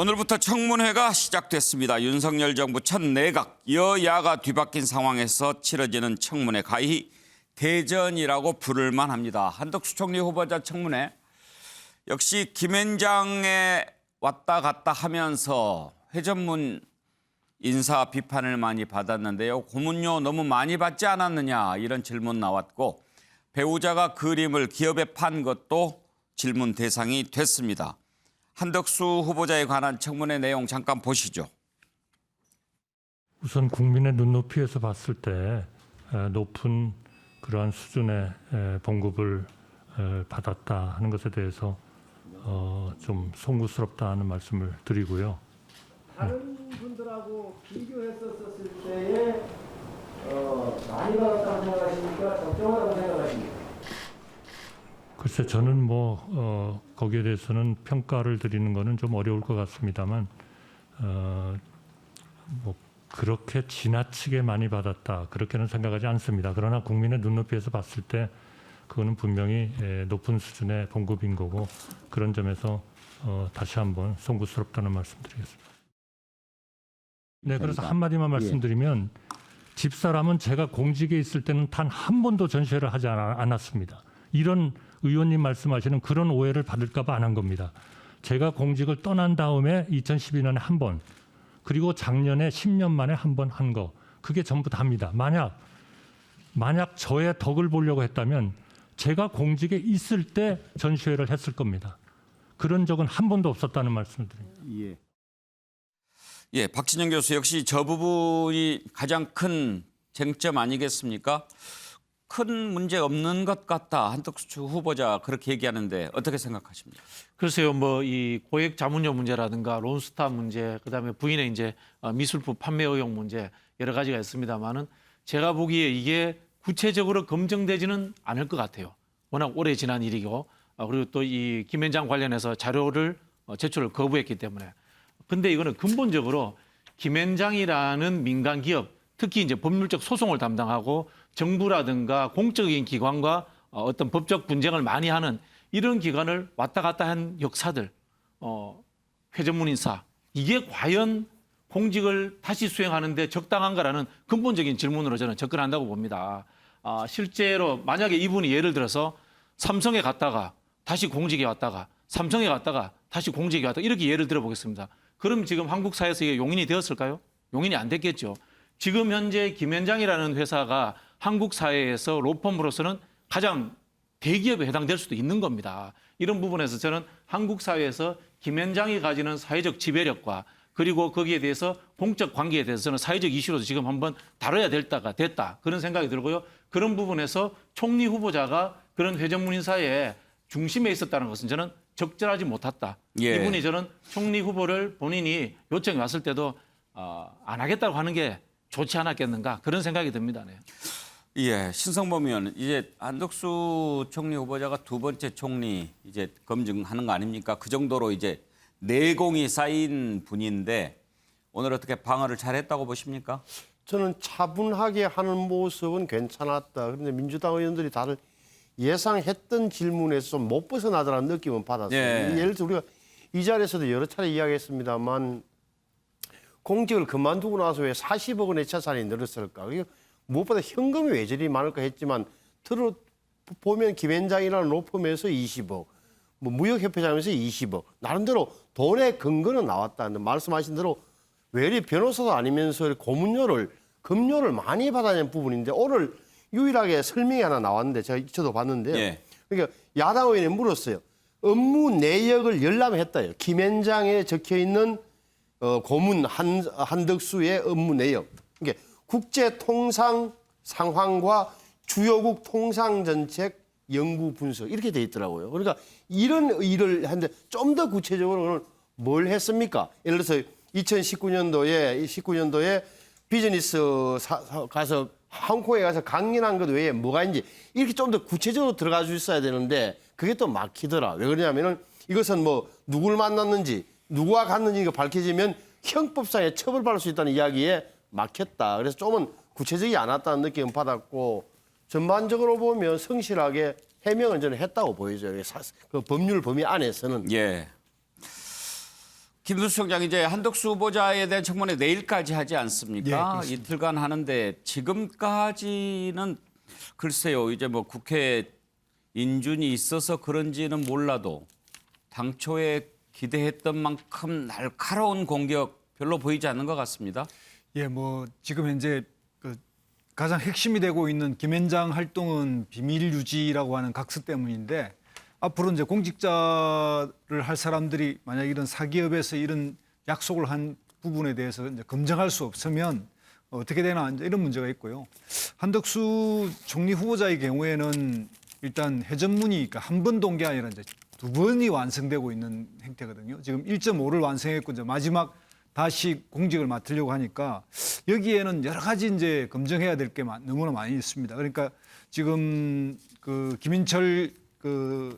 오늘부터 청문회가 시작됐습니다. 윤석열 정부 첫 내각 여야가 뒤바뀐 상황에서 치러지는 청문회 가히 대전이라고 부를 만합니다. 한덕수 총리 후보자 청문회 역시 김앤장에 왔다 갔다 하면서 회전문 인사 비판을 많이 받았는데요. 고문료 너무 많이 받지 않았느냐 이런 질문 나왔고 배우자가 그림을 기업에 판 것도 질문 대상이 됐습니다. 한덕수 후보자에 관한 청문회 내용 잠깐 보시죠. 우선 국민의 눈높이에서 봤을 때 높은 그러한 수준의 봉급을 받았다 하는 것에 대해서 좀 송구스럽다 하는 말씀을 드리고요. 다른 분들하고 비교했었을 때에 많이 받았다고 생각하십니까? 적정하다고 생각하십니까? 글쎄 저는 거기에 대해서는 평가를 드리는 것은 좀 어려울 것 같습니다만 그렇게 지나치게 많이 받았다 그렇게는 생각하지 않습니다. 그러나 국민의 눈높이에서 봤을 때 그거는 분명히 높은 수준의 봉급인 거고 그런 점에서 다시 한번 송구스럽다는 말씀드리겠습니다. 네, 그래서 한마디만 말씀드리면 집사람은 제가 공직에 있을 때는 단 한 번도 전시회를 하지 않았습니다. 이런 의원님 말씀하시는 그런 오해를 받을까 봐 안 한 겁니다. 제가 공직을 떠난 다음에 2012년에 한 번, 그리고 작년에 10년 만에 한 번 한 거, 그게 전부 다입니다. 만약 저의 덕을 보려고 했다면 제가 공직에 있을 때 전시회를 했을 겁니다. 그런 적은 한 번도 없었다는 말씀을 드립니다. 예, 박진영 교수 역시 저 부분이 가장 큰 쟁점 아니겠습니까? 큰 문제 없는 것 같다. 한덕수 후보자 그렇게 얘기하는데 어떻게 생각하십니까? 글쎄요, 이 고액 자문료 문제라든가 론스타 문제, 그다음에 부인의 이제 미술품 판매 의혹 문제 여러 가지가 있습니다만은 제가 보기에 이게 구체적으로 검증되지는 않을 것 같아요. 워낙 오래 지난 일이고 그리고 또 이 김앤장 관련해서 자료를 제출을 거부했기 때문에. 근데 이거는 근본적으로 김앤장이라는 민간 기업, 특히 이제 법률적 소송을 담당하고 정부라든가 공적인 기관과 어떤 법적 분쟁을 많이 하는 이런 기관을 왔다 갔다 한 역사들, 회전문 인사, 이게 과연 공직을 다시 수행하는데 적당한가라는 근본적인 질문으로 저는 접근한다고 봅니다. 실제로 만약에 이분이 예를 들어서 삼성에 갔다가 다시 공직에 왔다가 삼성에 갔다가 다시 공직에 왔다가 이렇게 예를 들어보겠습니다. 그럼 지금 한국 사회에서 이게 용인이 되었을까요? 용인이 안 됐겠죠. 지금 현재 김앤장이라는 회사가 한국 사회에서 로펌으로서는 가장 대기업에 해당될 수도 있는 겁니다. 이런 부분에서 저는 한국 사회에서 김앤장이 가지는 사회적 지배력과 그리고 거기에 대해서 공적 관계에 대해서는 사회적 이슈로서 지금 한번 다뤄야 될 때가 됐다. 그런 생각이 들고요. 그런 부분에서 총리 후보자가 그런 회전문 인사의 중심에 있었다는 것은 저는 적절하지 못했다. 예. 이분이 저는 총리 후보를 본인이 요청이 왔을 때도 안 하겠다고 하는 게 좋지 않았겠는가 그런 생각이 듭니다. 네. 예, 신성범 의원 이제 한덕수 총리 후보자가 두 번째 총리 이제 검증하는 거 아닙니까? 그 정도로 이제 내공이 쌓인 분인데 오늘 어떻게 방어를 잘했다고 보십니까? 저는 차분하게 하는 모습은 괜찮았다. 그런데 민주당 의원들이 다들 예상했던 질문에서 좀 못 벗어나더라는 느낌은 받았어요. 예. 예를 들어 우리가 이 자리에서도 여러 차례 이야기했습니다만 공직을 그만두고 나서 왜 40억 원의 재산이 늘었을까? 무엇보다 현금이 왜 저리 많을까 했지만 보면 김앤장이라는 로펌에서 20억, 무역협회장에서 20억. 나름대로 돈의 근거는 나왔다는데 말씀하신 대로 왜 이리 변호사도 아니면서 급료를 많이 받아낸 부분인데 오늘 유일하게 설명이 하나 나왔는데 저도 봤는데요. 예. 그러니까 야당 의원이 물었어요. 업무 내역을 열람했다요. 김앤장에 적혀있는 고문 한덕수의 업무 내역. 그러니까 국제통상 상황과 주요국 통상정책 연구 분석 이렇게 돼 있더라고요. 그러니까 이런 일을 하는데 좀 더 구체적으로는 뭘 했습니까? 예를 들어서 2019년도에 비즈니스 가서 홍콩에 가서 강연한 것 외에 뭐가 있는지 이렇게 좀 더 구체적으로 들어가 주 있어야 되는데 그게 또 막히더라. 왜 그러냐면은 이것은 누굴 만났는지 누구와 갔는지 밝혀지면 형법상에 처벌받을 수 있다는 이야기에 막혔다. 그래서 조금은 구체적이지 않았다는 느낌을 받았고 전반적으로 보면 성실하게 해명은 저는 했다고 보여져요. 그 법률 범위 안에서는. 예. 김두수 총장 이제 한덕수 후보자에 대한 청문회 내일까지 하지 않습니까? 예, 이틀간 하는데 지금까지는 글쎄요. 이제 뭐 국회 인준이 있어서 그런지는 몰라도 당초에 기대했던 만큼 날카로운 공격 별로 보이지 않는 것 같습니다. 예, 뭐 지금 현재 그 가장 핵심이 되고 있는 김현장 활동은 비밀 유지라고 하는 각서 때문인데 앞으로 이제 공직자를 할 사람들이 만약 이런 사기업에서 이런 약속을 한 부분에 대해서 이제 검증할 수 없으면 어떻게 되나 이제 이런 문제가 있고요. 한덕수 총리 후보자의 경우에는 일단 해전문이 한 번 동계 아니라 이제 2번이 완성되고 있는 행태거든요. 지금 1.5를 완성했고 이제 마지막 다시 공직을 맡으려고 하니까 여기에는 여러 가지 이제 검증해야 될 게 너무나 많이 있습니다. 그러니까 지금 그 김인철 그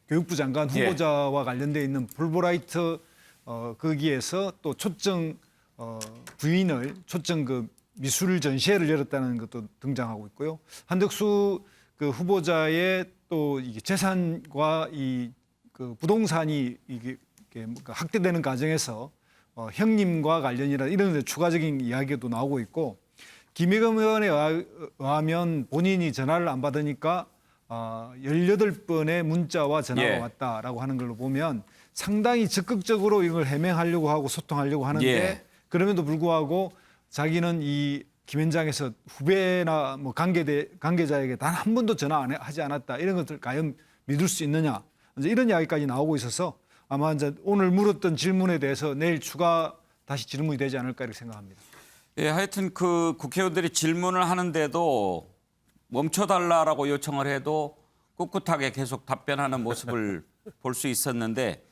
교육부 장관 후보자와 관련돼 있는 풀브라이트 거기에서 또 초청 부인을 초청 그 미술 전시회를 열었다는 것도 등장하고 있고요. 한덕수 그 후보자의 또 이게 재산과 이 그 부동산이 이게 학대되는 과정에서 형님과 관련이라 이런 추가적인 이야기도 나오고 있고 김의겸 의원에 의하면 본인이 전화를 안 받으니까 18번의 문자와 전화가 예. 왔다라고 하는 걸로 보면 상당히 적극적으로 이걸 해명하려고 하고 소통하려고 하는데 예. 그럼에도 불구하고 자기는 이 김현장에서 후배나 뭐 관계자에게 단 한 번도 전화 하지 않았다. 이런 것들 과연 믿을 수 있느냐. 이제 이런 이야기까지 나오고 있어서 아마 이제 오늘 물었던 질문에 대해서 내일 추가 다시 질문이 되지 않을까 이렇게 생각합니다. 예, 하여튼 그 국회의원들이 질문을 하는데도 멈춰달라라고 요청을 해도 꿋꿋하게 계속 답변하는 모습을 볼 수 있었는데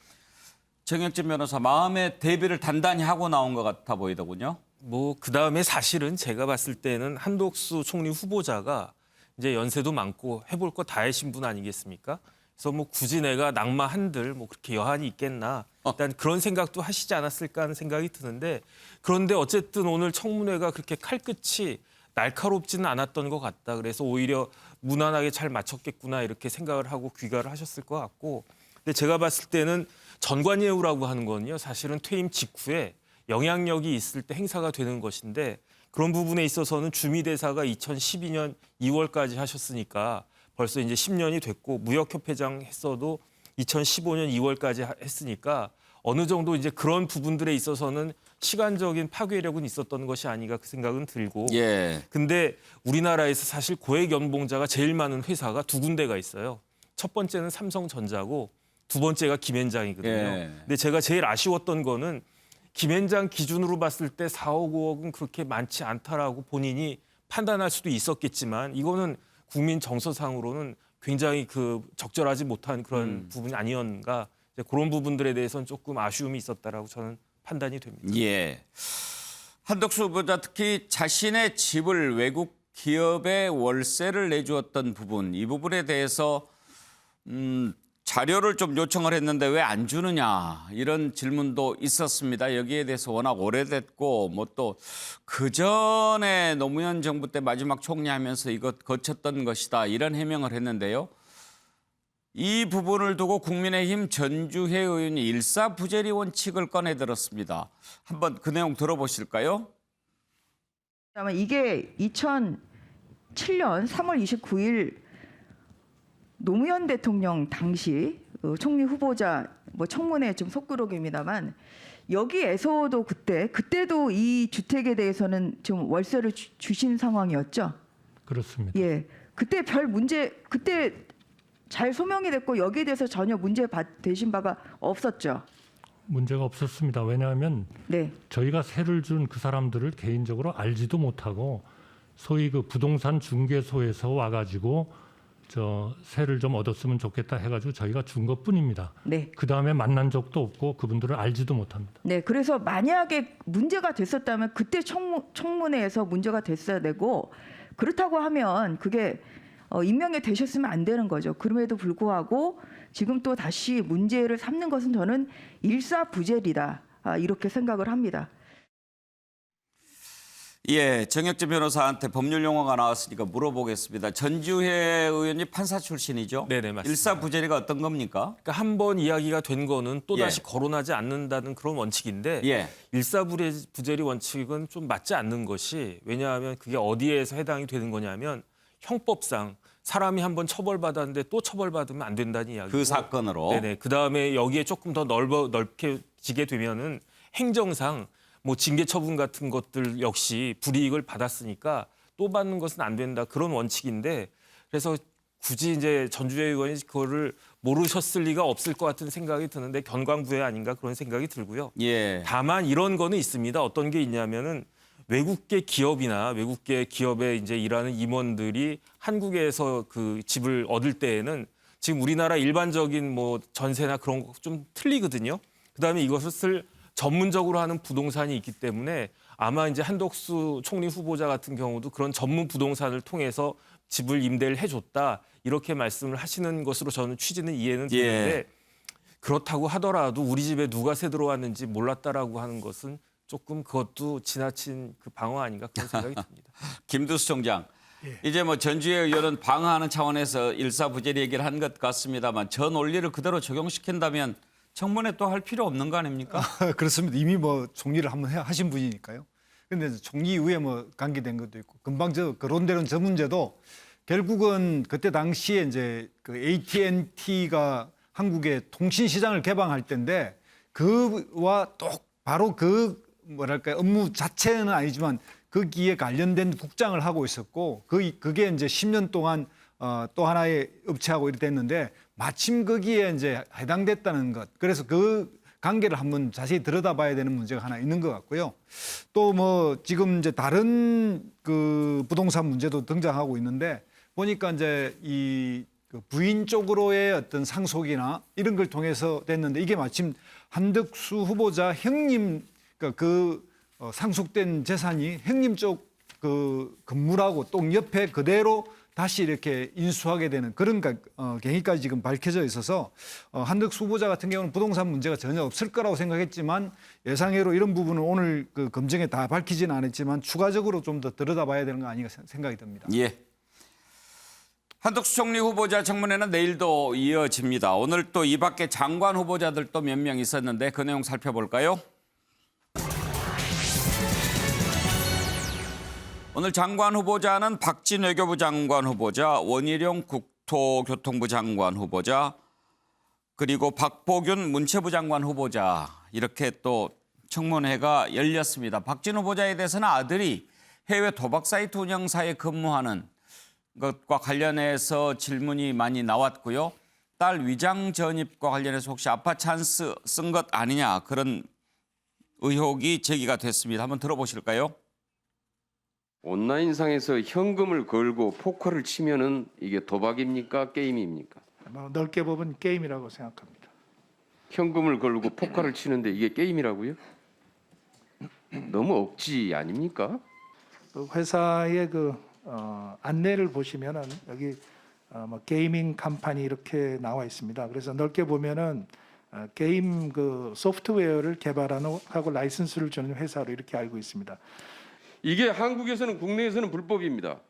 정영진 변호사 마음의 대비를 단단히 하고 나온 것 같아 보이더군요. 뭐 그다음에 사실은 제가 봤을 때는 한덕수 총리 후보자가 이제 연세도 많고 해볼 거 다 하신 분 아니겠습니까? 그래서 뭐 굳이 내가 낙마 한들 뭐 그렇게 여한이 있겠나 일단 그런 생각도 하시지 않았을까 하는 생각이 드는데 그런데 어쨌든 오늘 청문회가 그렇게 칼끝이 날카롭지는 않았던 것 같다. 그래서 오히려 무난하게 잘 마쳤겠구나 이렇게 생각을 하고 귀가를 하셨을 것 같고 근데 제가 봤을 때는 전관예우라고 하는 건요 사실은 퇴임 직후에 영향력이 있을 때 행사가 되는 것인데 그런 부분에 있어서는 주미대사가 2012년 2월까지 하셨으니까 벌써 이제 10년이 됐고 무역협회장 했어도 2015년 2월까지 했으니까 어느 정도 이제 그런 부분들에 있어서는 시간적인 파괴력은 있었던 것이 아닌가 그 생각은 들고 예. 근데 우리나라에서 사실 고액 연봉자가 제일 많은 회사가 두 군데가 있어요. 첫 번째는 삼성전자고 두 번째가 김현장이거든요. 예. 근데 제가 제일 아쉬웠던 거는 김현장 기준으로 봤을 때 4억 5억은 그렇게 많지 않다라고 본인이 판단할 수도 있었겠지만 이거는 국민 정서상으로는 굉장히 그 적절하지 못한 그런 부분이 아니었는가 그런 부분들에 대해서는 조금 아쉬움이 있었다라고 저는 판단이 됩니다. 예. 한덕수 후보자 특히 자신의 집을 외국 기업에 월세를 내주었던 부분 이 부분에 대해서 자료를 좀 요청을 했는데 왜 안 주느냐 이런 질문도 있었습니다. 여기에 대해서 워낙 오래됐고 뭐 또 그전에 노무현 정부 때 마지막 총리하면서 이거 거쳤던 것이다 이런 해명을 했는데요. 이 부분을 두고 국민의힘 전주혜 의원이 일사부재리 원칙을 꺼내들었습니다. 한번 그 내용 들어보실까요? 아마 이게 2007년 3월 29일 노무현 대통령 당시 총리 후보자 뭐 청문회 좀 속기록입니다만 여기에서도 그때도 이 주택에 대해서는 좀 월세를 주신 상황이었죠. 그렇습니다. 예, 그때 별 문제 그때 잘 소명이 됐고 여기에 대해서 전혀 문제 되신 바가 없었죠. 문제가 없었습니다. 왜냐하면 네, 저희가 세를 준 그 사람들을 개인적으로 알지도 못하고 소위 그 부동산 중개소에서 와가지고 저 세를 좀 얻었으면 좋겠다 해가지고 저희가 준 것뿐입니다. 네. 그 다음에 만난 적도 없고 그분들을 알지도 못합니다. 네, 그래서 만약에 문제가 됐었다면 그때 청문회에서 문제가 됐어야 되고 그렇다고 하면 그게 임명이 되셨으면 안 되는 거죠. 그럼에도 불구하고 지금 또 다시 문제를 삼는 것은 저는 일사부재리다 이렇게 생각을 합니다. 예, 정혁진 변호사한테 법률 용어가 나왔으니까 물어보겠습니다. 전주회 의원이 판사 출신이죠? 네네, 맞습니다. 일사부재리가 어떤 겁니까? 그러니까 한 번 이야기가 된 거는 또 다시 예. 거론하지 않는다는 그런 원칙인데 예. 일사부재리 원칙은 좀 맞지 않는 것이 왜냐하면 그게 어디에서 해당이 되는 거냐면 형법상 사람이 한 번 처벌받았는데 또 처벌받으면 안 된다는 이야기고 그 사건으로. 네네. 그다음에 여기에 조금 더 넓게 지게 되면은 행정상 뭐 징계 처분 같은 것들 역시 불이익을 받았으니까 또 받는 것은 안 된다. 그런 원칙인데 그래서 굳이 이제 전주회 의원이 그거를 모르셨을 리가 없을 것 같은 생각이 드는데 견광부회 아닌가 그런 생각이 들고요. 예. 다만 이런 거는 있습니다. 어떤 게 있냐면은 외국계 기업이나 외국계 기업에 이제 일하는 임원들이 한국에서 그 집을 얻을 때에는 지금 우리나라 일반적인 뭐 전세나 그런 거 좀 틀리거든요. 그다음에 이것을 전문적으로 하는 부동산이 있기 때문에 아마 이제 한덕수 총리 후보자 같은 경우도 그런 전문 부동산을 통해서 집을 임대를 해줬다 이렇게 말씀을 하시는 것으로 저는 취지는 이해는 되는데 예. 그렇다고 하더라도 우리 집에 누가 새 들어왔는지 몰랐다라고 하는 것은 조금 그것도 지나친 그 방어 아닌가 그런 생각이 듭니다. 김두수 총장. 이제 뭐 전주회 의원은 방어하는 차원에서 일사부재리 얘기를 한 것 같습니다만 저 논리를 그대로 적용시킨다면 청문회 또 할 필요 없는 거 아닙니까? 그렇습니다. 이미 뭐 총리를 한번 하신 분이니까요. 근데 총리 이후에 뭐 관계된 것도 있고 금방 거론되는 저 문제도 결국은 그때 당시에 이제 그 AT&T가 한국의 통신 시장을 개방할 때인데 그와 또 바로 그 뭐랄까요 업무 자체는 아니지만 거기에 관련된 국장을 하고 있었고 그게 이제 10년 동안 또 하나의 업체하고 이렇게 됐는데 마침 거기에 이제 해당됐다는 것. 그래서 그 관계를 한번 자세히 들여다봐야 되는 문제가 하나 있는 것 같고요. 또 뭐 지금 이제 다른 그 부동산 문제도 등장하고 있는데 보니까 이제 그 부인 쪽으로의 어떤 상속이나 이런 걸 통해서 됐는데 이게 마침 한덕수 후보자 형님 그러니까 상속된 재산이 형님 쪽 그 건물하고 또 옆에 그대로 다시 이렇게 인수하게 되는 그런 경위까지 지금 밝혀져 있어서 한덕수 후보자 같은 경우는 부동산 문제가 전혀 없을 거라고 생각했지만 예상외로 이런 부분은 오늘 그 검증에 다 밝히지는 않았지만 추가적으로 좀 더 들여다봐야 되는 거 아닌가 생각이 듭니다. 예. 한덕수 총리 후보자 청문회는 내일도 이어집니다. 오늘 또 이 밖에 장관 후보자들도 몇 명 있었는데 그 내용 살펴볼까요? 오늘 장관 후보자는 박진 외교부 장관 후보자, 원희룡 국토교통부 장관 후보자, 그리고 박보균 문체부 장관 후보자 이렇게 또 청문회가 열렸습니다. 박진 후보자에 대해서는 아들이 해외 도박 사이트 운영사에 근무하는 것과 관련해서 질문이 많이 나왔고요. 딸 위장 전입과 관련해서 혹시 아빠 찬스 쓴 것 아니냐 그런 의혹이 제기가 됐습니다. 한번 들어보실까요? 온라인상에서 현금을 걸고 포커를 치면은 이게 도박입니까? 게임입니까? 넓게 보면 게임이라고 생각합니다. 현금을 걸고 포커를 치는데 이게 게임이라고요? 너무 억지 아닙니까? 그 회사의 안내를 보시면은 여기 뭐 게이밍 간판이 이렇게 나와 있습니다. 그래서 넓게 보면은 게임 그 소프트웨어를 개발하고 라이선스를 주는 회사로 이렇게 알고 있습니다. 이게 한국에서는 국내에서는 불법입니다.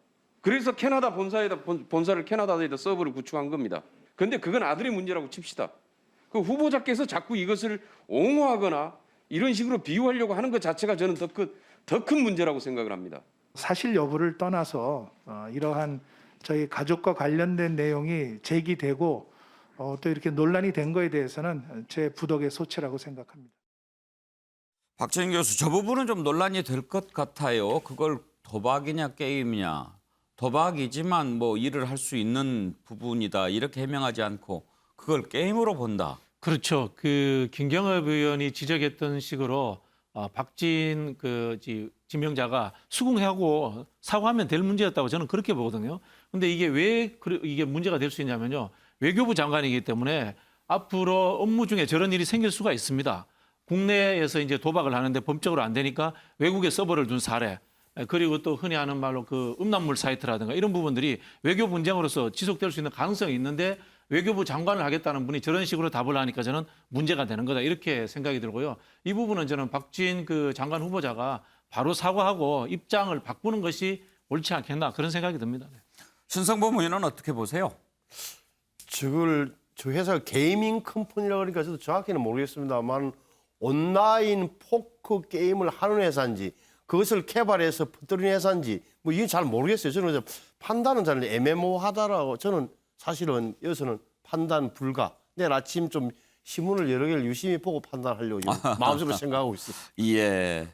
그래서 캐나다 본사를 캐나다에다 서버를 구축한 겁니다. 그런데 그건 아들의 문제라고 칩시다. 그 후보자께서 자꾸 이것을 옹호하거나 이런 식으로 비유하려고 하는 것 자체가 저는 더 큰 문제라고 생각을 합니다. 사실 여부를 떠나서 이러한 저희 가족과 관련된 내용이 제기되고 또 이렇게 논란이 된 거에 대해서는 제 부덕의 소치라고 생각합니다. 박정인 교수, 저 부분은 좀 논란이 될 것 같아요. 그걸 도박이냐 게임이냐. 도박이지만 뭐 일을 할 수 있는 부분이다. 이렇게 해명하지 않고 그걸 게임으로 본다. 그렇죠. 그 김경엽 의원이 지적했던 식으로 박진 지명자가 수긍하고 사과하면 될 문제였다고 저는 그렇게 보거든요. 근데 이게 왜 이게 문제가 될 수 있냐면요. 외교부 장관이기 때문에 앞으로 업무 중에 저런 일이 생길 수가 있습니다. 국내에서 이제 도박을 하는데 법적으로 안 되니까 외국에 서버를 둔 사례, 그리고 또 흔히 하는 말로 그 음란물 사이트라든가 이런 부분들이 외교 분쟁으로서 지속될 수 있는 가능성이 있는데 외교부 장관을 하겠다는 분이 저런 식으로 답을 하니까 저는 문제가 되는 거다 이렇게 생각이 들고요. 이 부분은 저는 박진 그 장관 후보자가 바로 사과하고 입장을 바꾸는 것이 옳지 않겠나 그런 생각이 듭니다. 네. 신성범 의원은 어떻게 보세요? 저 회사가 게이밍 컴퍼니라고 그러니까 저도 정확히는 모르겠습니다만 온라인 포커 게임을 하는 회사인지 그것을 개발해서 퍼뜨린 회사인지 뭐 이건 잘 모르겠어요. 저는 그래서 판단은 잘 애매모호하다라고 저는 사실은 여기서는 판단 불가. 내일 아침 좀 신문을 여러 개를 유심히 보고 판단하려고 지금 마음속으로 생각하고 있어요. 예,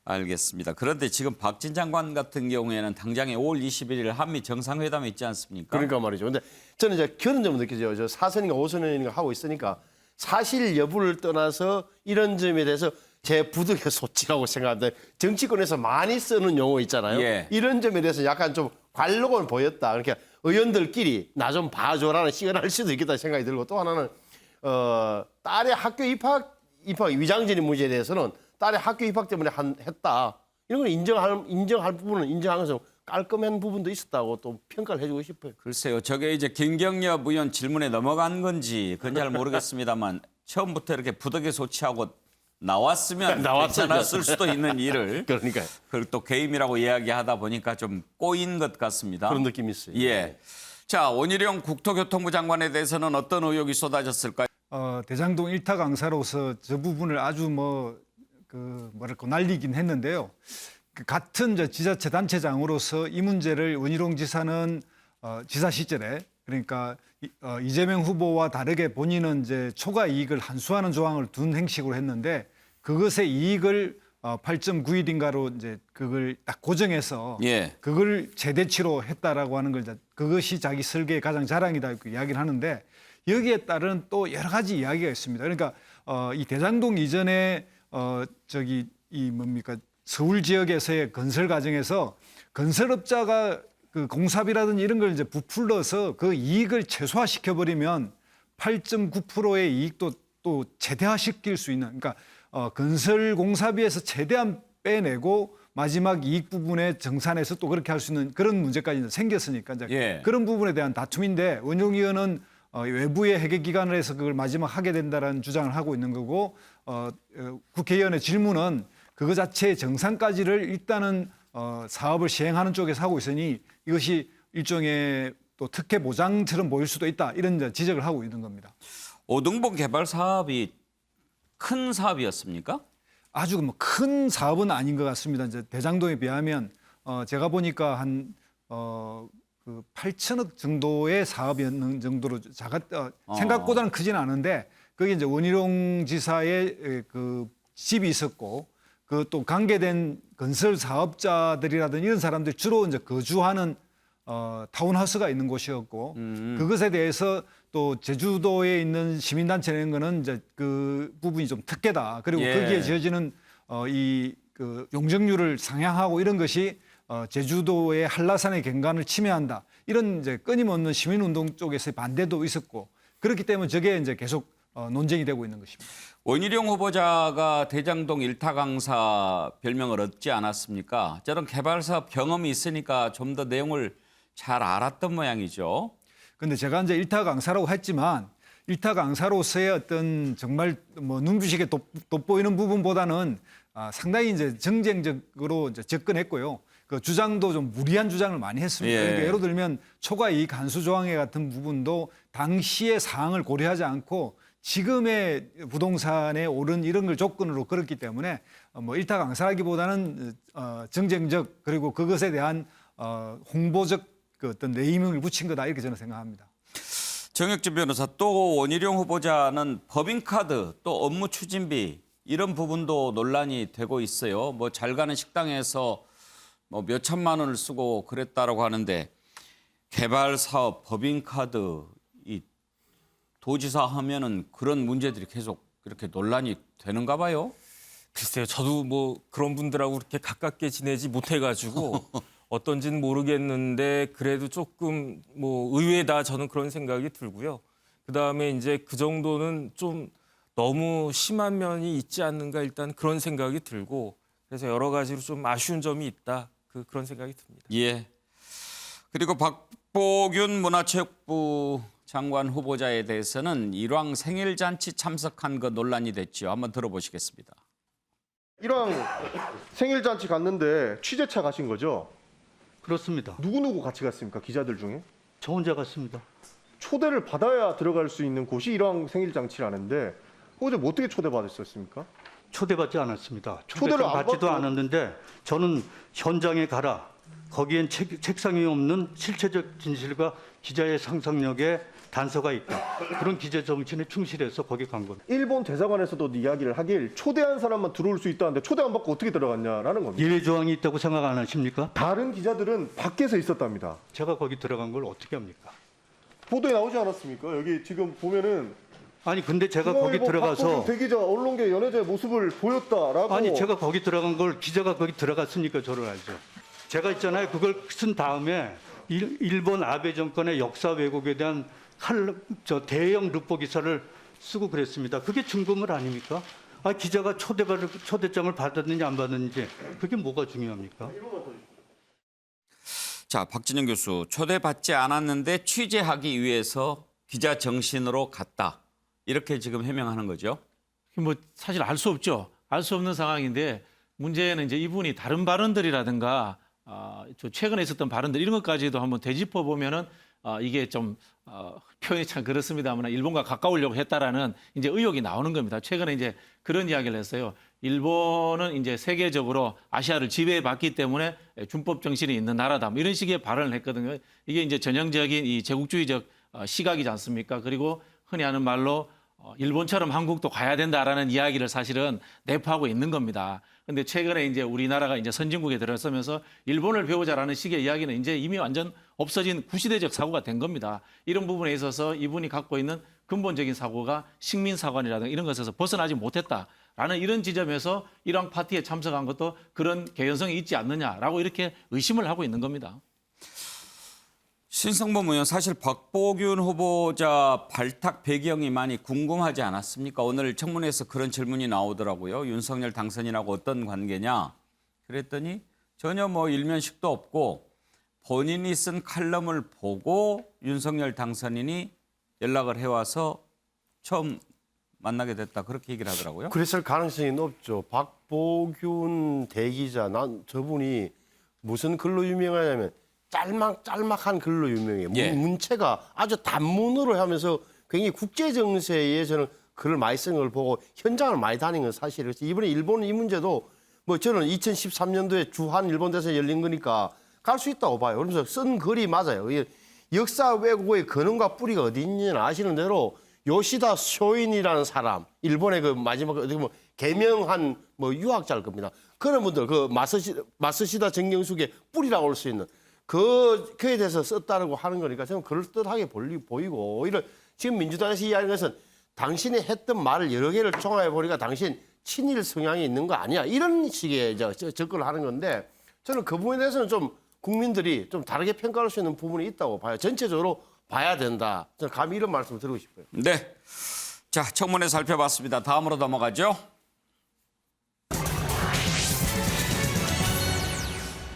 알겠습니다. 그런데 지금 박진 장관 같은 경우에는 당장에 5월 21일 한미 정상회담이 있지 않습니까? 그러니까 말이죠. 근데 저는 이제 그런 점을 느껴져요. 저 4선인가 5선인가 하고 있으니까 사실 여부를 떠나서 이런 점에 대해서 제 부득의 소치라고 생각하는데 정치권에서 많이 쓰는 용어 있잖아요. 예. 이런 점에 대해서 약간 좀 관록은 보였다. 그러니까 의원들끼리 나 좀 봐줘라는 시간을 할 수도 있겠다 생각이 들고 또 하나는 딸의 학교 입학 위장전입 문제에 대해서는 딸의 학교 입학 때문에 했다. 이런 걸 인정할 부분은 인정하면서 깔끔한 부분도 있었다고 또 평가를 해주고 싶어요. 글쎄요, 저게 이제 김경엽 의원 질문에 넘어간 건지 그건 잘 모르겠습니다만 처음부터 이렇게 부득이 소치하고 나왔으면 괜찮았을 수도 있는 일을 그러니까요. 그걸 또 게임이라고 이야기하다 보니까 좀 꼬인 것 같습니다. 그런 느낌이 있어요. 예. 자, 원희룡 국토교통부 장관에 대해서는 어떤 의혹이 쏟아졌을까요? 대장동 일타 강사로서 저 부분을 아주 뭐랄까 날리긴 했는데요. 그 같은 지자체 단체장으로서 이 문제를 원희룡 지사는 지사 시절에 그러니까 이재명 후보와 다르게 본인은 이제 초과 이익을 환수하는 조항을 둔 행식으로 했는데 그것의 이익을 8.9일인가로 이제 그걸 딱 고정해서 예. 그걸 최대치로 했다라고 하는 걸 이제 그것이 자기 설계의 가장 자랑이다 이렇게 이야기를 하는데 여기에 따른 또 여러 가지 이야기가 있습니다. 그러니까 이 대장동 이전에 서울 지역에서의 건설 과정에서 건설업자가 그 공사비라든지 이런 걸 이제 부풀러서 그 이익을 최소화시켜 버리면 8.9%의 이익도 또 최대화시킬 수 있는 그러니까 건설 공사비에서 최대한 빼내고 마지막 이익 부분에 정산해서 또 그렇게 할 수 있는 그런 문제까지 생겼으니까 이제 예. 그런 부분에 대한 다툼인데 원희룡 의원은 외부의 회계 기관을 해서 그걸 마지막 하게 된다라는 주장을 하고 있는 거고 국회의원의 질문은 그거 자체의 정상까지를 일단은 사업을 시행하는 쪽에서 하고 있으니 이것이 일종의 또 특혜 보장처럼 보일 수도 있다 이런 이제 지적을 하고 있는 겁니다. 오등봉 개발 사업이 큰 사업이었습니까? 아주 뭐 큰 사업은 아닌 것 같습니다. 이제 대장동에 비하면 제가 보니까 한 8천억 정도의 사업이었는 정도로 생각보다는 크지는 않은데 그게 이제 원희룡 지사의 그 집이 있었고 그 또 관계된 건설 사업자들이라든지 이런 사람들이 주로 이제 거주하는 타운하우스가 있는 곳이었고 그것에 대해서 또 제주도에 있는 시민단체라는 거는 이제 그 부분이 좀 특혜다. 그리고 예. 거기에 지어지는 그 용적률을 상향하고 이런 것이 제주도의 한라산의 경관을 침해한다. 이런 이제 끊임없는 시민운동 쪽에서의 반대도 있었고 그렇기 때문에 저게 이제 계속 논쟁이 되고 있는 것입니다. 원희룡 후보자가 대장동 일타 강사 별명을 얻지 않았습니까? 저런 개발 사업 경험이 있으니까 좀 더 내용을 잘 알았던 모양이죠. 근데 제가 이제 일타 강사라고 했지만 일타 강사로서의 어떤 정말 뭐 눈부시게 돋보이는 부분보다는 상당히 이제 정쟁적으로 이제 접근했고요. 그 주장도 좀 무리한 주장을 많이 했습니다. 예. 그러니까 예를 들면 초과 이익 환수 조항에 같은 부분도 당시의 사항을 고려하지 않고 지금의 부동산에 오른 이런 걸 조건으로 걸었기 때문에 뭐 일타 강사라기보다는 정쟁적 그리고 그것에 대한 홍보적 그 어떤 네이밍을 붙인 거다 이렇게 저는 생각합니다. 정혁진 변호사, 또 원희룡 후보자는 법인카드 또 업무 추진비 이런 부분도 논란이 되고 있어요. 뭐 잘 가는 식당에서 뭐 몇 천만 원을 쓰고 그랬다라고 하는데 개발 사업 법인카드 이 도지사 하면은 그런 문제들이 계속 이렇게 논란이 되는가 봐요. 글쎄요, 저도 뭐 그런 분들하고 그렇게 가깝게 지내지 못해가지고 어떤지는 모르겠는데 그래도 조금 뭐 의외다 저는 그런 생각이 들고요. 그다음에 이제 그 정도는 좀 너무 심한 면이 있지 않는가 일단 그런 생각이 들고 그래서 여러 가지로 좀 아쉬운 점이 있다 그런 생각이 듭니다. 예. 그리고 박 박보균 문화체육부 장관 후보자에 대해서는 일왕 생일잔치 참석한 거 논란이 됐죠. 한번 들어보시겠습니다. 일왕 생일잔치 갔는데 취재차 가신 거죠? 그렇습니다. 누구누구 같이 갔습니까? 기자들 중에? 저 혼자 갔습니다. 초대를 받아야 들어갈 수 있는 곳이 일왕 생일잔치라는데 어제 뭐 어떻게 초대받으셨습니까? 초대받지 않았습니다. 초대를 초대를 안 받지도 받고- 않았는데 저는 현장에 가라. 거기엔 책상이 없는 실체적 진실과 기자의 상상력에 단서가 있다. 그런 기자 정신에 충실해서 거기 간 겁니다. 일본 대사관에서도 이야기를 하길 초대한 사람만 들어올 수 있다는데 초대 안 받고 어떻게 들어갔냐라는 겁니다. 예외 조항이 있다고 생각 안 하십니까? 다른 기자들은 밖에서 있었답니다. 제가 거기 들어간 걸 어떻게 합니까? 보도에 나오지 않았습니까? 여기 지금 보면은 아니 근데 제가 거기 박보균 들어가서 대기자 언론계 연예자의 모습을 보였다라고. 아니 제가 거기 들어간 걸 기자가 거기 들어갔으니까 저를 알죠. 제가 있잖아요. 그걸 쓴 다음에 일본 아베 정권의 역사 왜곡에 대한 대형 루포 기사를 쓰고 그랬습니다. 그게 증거물 아닙니까? 아, 기자가 초대장을 받았는지 안 받았는지 그게 뭐가 중요합니까? 자, 박진영 교수, 초대받지 않았는데 취재하기 위해서 기자 정신으로 갔다. 이렇게 지금 해명하는 거죠. 뭐 사실 알 수 없죠. 알 수 없는 상황인데 문제는 이제 이분이 다른 발언들이라든가 저 최근에 있었던 발언들 이런 것까지도 한번 되짚어 보면은 이게 좀 표현이 참 그렇습니다만 일본과 가까우려고 했다라는 이제 의혹이 나오는 겁니다. 최근에 이제 그런 이야기를 했어요. 일본은 이제 세계적으로 아시아를 지배해봤기 때문에 준법 정신이 있는 나라다. 뭐 이런 식의 발언을 했거든요. 이게 이제 전형적인 이 제국주의적 시각이지 않습니까? 그리고 흔히 하는 말로 일본처럼 한국도 가야 된다라는 이야기를 사실은 내포하고 있는 겁니다. 근데 최근에 이제 우리나라가 이제 선진국에 들어서면서 일본을 배우자라는 식의 이야기는 이제 이미 완전 없어진 구시대적 사고가 된 겁니다. 이런 부분에 있어서 이분이 갖고 있는 근본적인 사고가 식민사관이라든가 이런 것에서 벗어나지 못했다라는 이런 지점에서 일왕 파티에 참석한 것도 그런 개연성이 있지 않느냐라고 이렇게 의심을 하고 있는 겁니다. 신성범 의원, 사실 박보균 후보자 발탁 배경이 많이 궁금하지 않았습니까? 오늘 청문회에서 그런 질문이 나오더라고요. 윤석열 당선인하고 어떤 관계냐? 그랬더니 전혀 뭐 일면식도 없고 본인이 쓴 칼럼을 보고 윤석열 당선인이 연락을 해와서 처음 만나게 됐다. 그렇게 얘기를 하더라고요. 그랬을 가능성이 높죠. 박보균 대기자, 저분이 무슨 글로 유명하냐면 짤막한 글로 유명해요. 예. 문체가 아주 단문으로 하면서 굉장히 국제 정세에 저는 글을 많이 쓴 걸 보고 현장을 많이 다닌 건 사실이에요. 이번에 일본 이 문제도 뭐 저는 2013년도에 주한 일본 대사에 열린 거니까 갈 수 있다고 봐요. 그러면서 쓴 글이 맞아요. 역사 왜곡의 근원과 뿌리가 어디 있는지는 아시는 대로 요시다 쇼인이라는 사람, 일본의 그 마지막 어떻게 보면 개명한 뭐 유학자일 겁니다. 그런 분들 그 마스시다 정경숙의 뿌리라고 할 수 있는 그에 대해서 썼다고 하는 거니까 저는 그럴듯하게 보이고 오히려 지금 민주당에서 이야기하는 것은 당신이 했던 말을 여러 개를 종합해 보니까 당신 친일 성향이 있는 거 아니야 이런 식의 접근을 하는 건데 저는 그 부분에 대해서는 좀 국민들이 좀 다르게 평가할 수 있는 부분이 있다고 봐요. 전체적으로 봐야 된다. 저는 감히 이런 말씀을 드리고 싶어요. 네. 자, 청문회 살펴봤습니다. 다음으로 넘어가죠.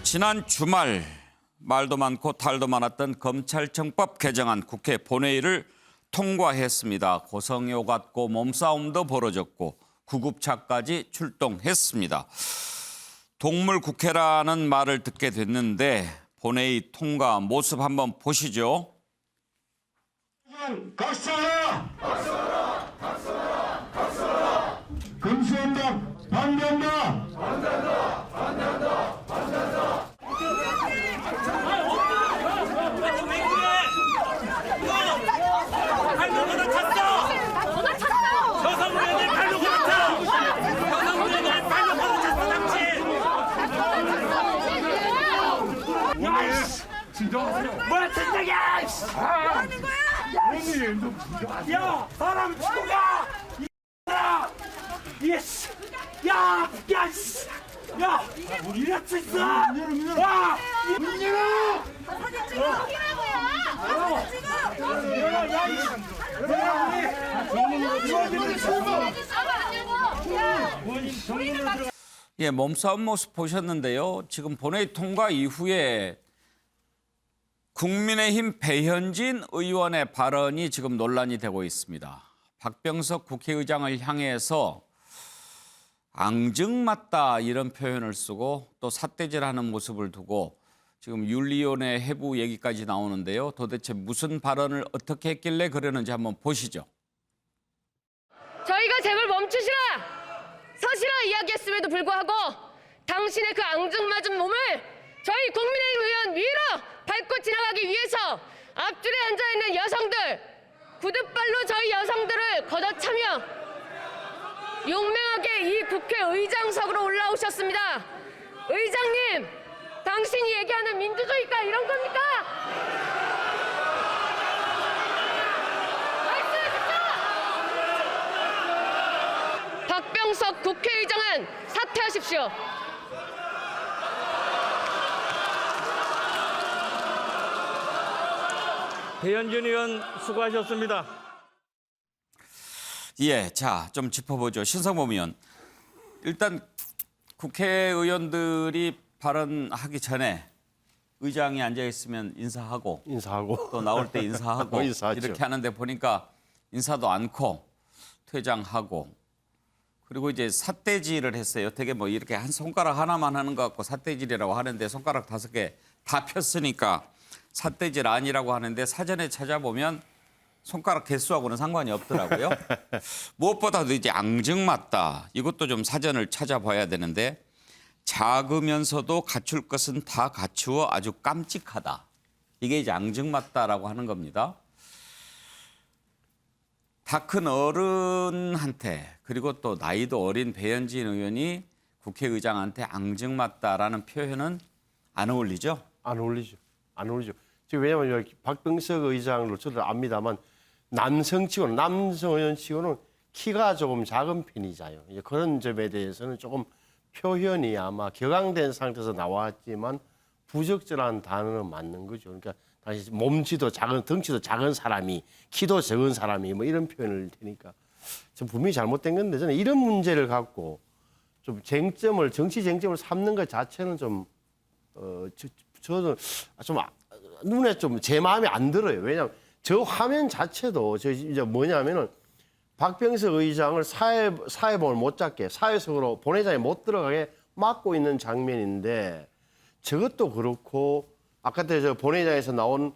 지난 주말 말도 많고 탈도 많았던 검찰청법 개정안 국회 본회의를 통과했습니다. 고성이 오갔고 몸싸움도 벌어졌고 구급차까지 출동했습니다. 동물국회라는 말을 듣게 됐는데 본회의 통과 모습 한번 보시죠. 각서하라! 각서하라! 각서하라! 각서하라! 금수한다! 반대한다! 반대한다! 반대한다! 반대한다! 뭐야 진짜야! 뭐하는 거야? 야 사람 죽고 가! 야! 예스! 야! 야! 야! 이랬어 있어! 야! 문 열어! 사진 찍어! 예, 몸싸움 모습 보셨는데요. 지금 본회의 통과 이후에 국민의힘 배현진 의원의 발언이 지금 논란이 되고 있습니다. 박병석 국회의장을 향해서 앙증맞다 이런 표현을 쓰고 또 삿대질하는 모습을 두고 지금 윤리위원회 해부 얘기까지 나오는데요. 도대체 무슨 발언을 어떻게 했길래 그러는지 한번 보시죠. 저희가 제발 멈추시라! 서시라 이야기했음에도 불구하고 당신의 그 앙증맞은 몸을 저희 국민의힘 의원 위로 밟고 지나가기 위해서 앞줄에 앉아있는 여성들, 구둣발로 저희 여성들을 걷어차며 용맹하게 이 국회의장석으로 올라오셨습니다. 의장님, 당신이 얘기하는 민주주의가 이런 겁니까? 말씀하십시오! 박병석 국회의장은 사퇴하십시오. 배현진 의원 수고하셨습니다. 예, 자, 좀 짚어보죠. 신성범 의원. 일단 국회의원들이 발언하기 전에 의장이 앉아있으면 인사하고 또 나올 때 인사하고 인사하죠. 이렇게 하는데 보니까 인사도 않고 퇴장하고 그리고 이제 삿대질을 했어요. 되게 뭐 이렇게 한 손가락 하나만 하는 것 같고 삿대질이라고 하는데 손가락 5개 다 폈으니까 삿대질 아니라고 하는데 사전에 찾아보면 손가락 개수하고는 상관이 없더라고요. 무엇보다도 이제 앙증맞다. 이것도 좀 사전을 찾아봐야 되는데 작으면서도 갖출 것은 다 갖추어 아주 깜찍하다. 이게 이제 앙증맞다라고 하는 겁니다. 다 큰 어른한테 그리고 또 나이도 어린 배현진 의원이 국회의장한테 앙증맞다라는 표현은 안 어울리죠? 안 어울리죠. 안 어울리죠. 지금 왜냐하면 박병석 의장으로 저도 압니다만 남성 의원치고는 키가 조금 작은 편이잖아요. 이제 그런 점에 대해서는 조금 표현이 아마 격앙된 상태에서 나왔지만 부적절한 단어는 맞는 거죠. 그러니까 당시 몸치도 작은, 덩치도 작은 사람이, 키도 적은 사람이 뭐 이런 표현을 테니까 좀 분명히 잘못된 건데 저는 이런 문제를 갖고 좀 정치 쟁점을 삼는 것 자체는 좀 저는 좀 눈에 좀 제 마음에 안 들어요. 왜냐하면 저 화면 자체도 저 이제 뭐냐면은 박병석 의장을 사회복을 못 잡게 사회적으로 본회의장에 못 들어가게 막고 있는 장면인데 저것도 그렇고 아까 저 본회의장에서 나온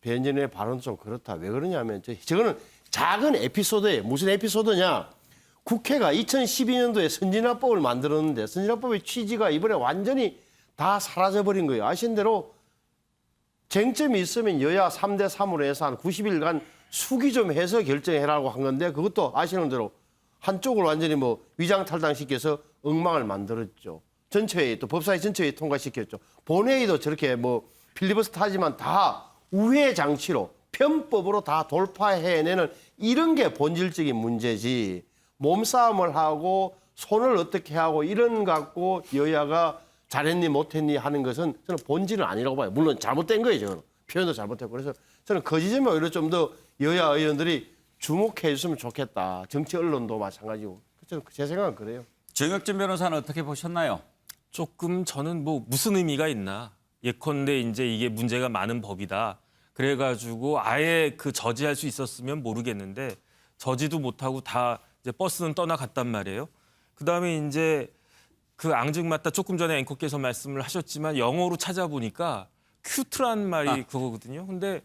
배현진의 발언도 좀 그렇다. 왜 그러냐면 저거는 작은 에피소드예요. 무슨 에피소드냐? 국회가 2012년도에 선진화법을 만들었는데 선진화법의 취지가 이번에 완전히 다 사라져버린 거예요. 아신 대로 쟁점이 있으면 여야 3대 3으로 해서 한 90일간 수기 좀 해서 결정해라고 한 건데 그것도 아시는 대로 한쪽을 완전히 뭐 위장탈당시켜서 엉망을 만들었죠. 전체회의 또 법사위 전체회의 통과시켰죠. 본회의도 저렇게 뭐 필리버스터 하지만 다 우회 장치로 편법으로 다 돌파해내는 이런 게 본질적인 문제지 몸싸움을 하고 손을 어떻게 하고 이런 갖고 여야가 잘했니 못했니 하는 것은 저는 본질은 아니라고 봐요. 물론 잘못된 거예요. 저는 표현도 잘못했고 그래서 저는 그 지점에 오히려 좀 더 여야 의원들이 주목해 줬으면 좋겠다. 정치 언론도 마찬가지고. 제 생각은 그래요. 정혁진 변호사는 어떻게 보셨나요? 조금 저는 뭐 무슨 의미가 있나. 예컨대 이제 이게 문제가 많은 법이다. 그래가지고 아예 그 저지할 수 있었으면 모르겠는데 저지도 못하고 다 이제 버스는 떠나갔단 말이에요. 그다음에 이제 그 앙증맞다 조금 전에 앵커께서 말씀을 하셨지만 영어로 찾아보니까 큐트란 말이 그거거든요. 근데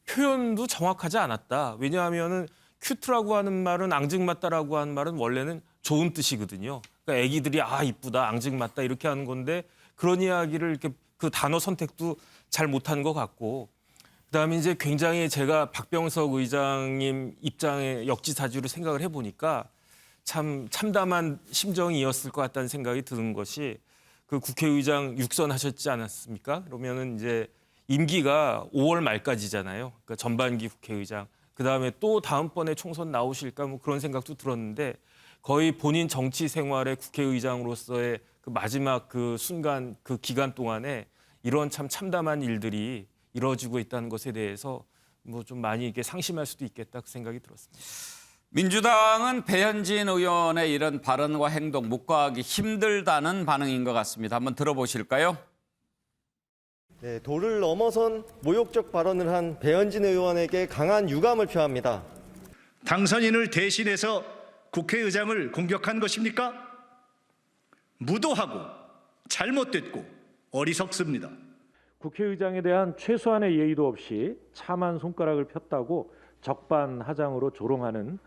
표현도 정확하지 않았다. 왜냐하면은 큐트라고 하는 말은 앙증맞다라고 하는 말은 원래는 좋은 뜻이거든요. 그러니까 애기들이 아 이쁘다, 앙증맞다 이렇게 하는 건데 그런 이야기를 이렇게 그 단어 선택도 잘 못한 것 같고 그다음에 이제 굉장히 제가 박병석 의장님 입장의 역지사지로 생각을 해보니까 참 참담한 심정이었을 것 같다는 생각이 드는 것이 그 국회의장 육선하셨지 않았습니까? 그러면은 이제 임기가 5월 말까지잖아요. 그러니까 전반기 국회의장. 그다음에 또 다음번에 총선 나오실까 뭐 그런 생각도 들었는데 거의 본인 정치 생활의 국회의장으로서의 그 마지막 그 순간 그 기간 동안에 이런 참 참담한 일들이 이루어지고 있다는 것에 대해서 뭐 좀 많이 이게 상심할 수도 있겠다 그 생각이 들었습니다. 민주당은 배현진 의원의 이런 발언과 행동 묵과하기 힘들다는 반응인 것 같습니다. 한번 들어보실까요? 네, 도를 넘어선 모욕적 발언을 한 배현진 의원에게 강한 유감을 표합니다. 당선인을 대신해서 국회의장을 공격한 것입니까? 무도하고 잘못됐고 어리석습니다. 국회의장에 대한 최소한의 예의도 없이 참한 손가락을 폈다고 적반하장으로 조롱하는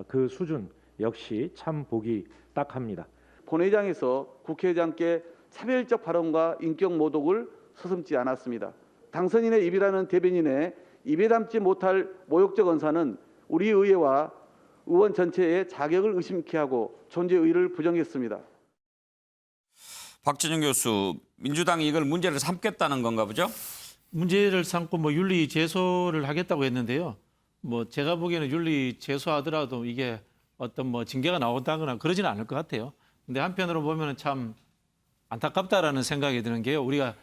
그 수준 역시 참 보기 딱합니다. 본회의장에서 국회의장께 차별적 발언과 인격 모독을 서슴지 않았습니다. 당선인의 입이라는 대변인의 입에 담지 못할 모욕적 언사는 우리 의회와 의원 전체의 자격을 의심케 하고 존재 의의를 부정했습니다. 박진영 교수, 민주당이 이걸 문제를 삼겠다는 건가 보죠? 문제를 삼고 뭐 윤리 제소를 하겠다고 했는데요. 뭐 제가 보기에는 윤리 제소하더라도 이게 어떤 뭐 징계가 나온다거나 그러지는 않을 것 같아요. 근데 한편으로 보면은 참 안타깝다라는 생각이 드는 게요. 우리가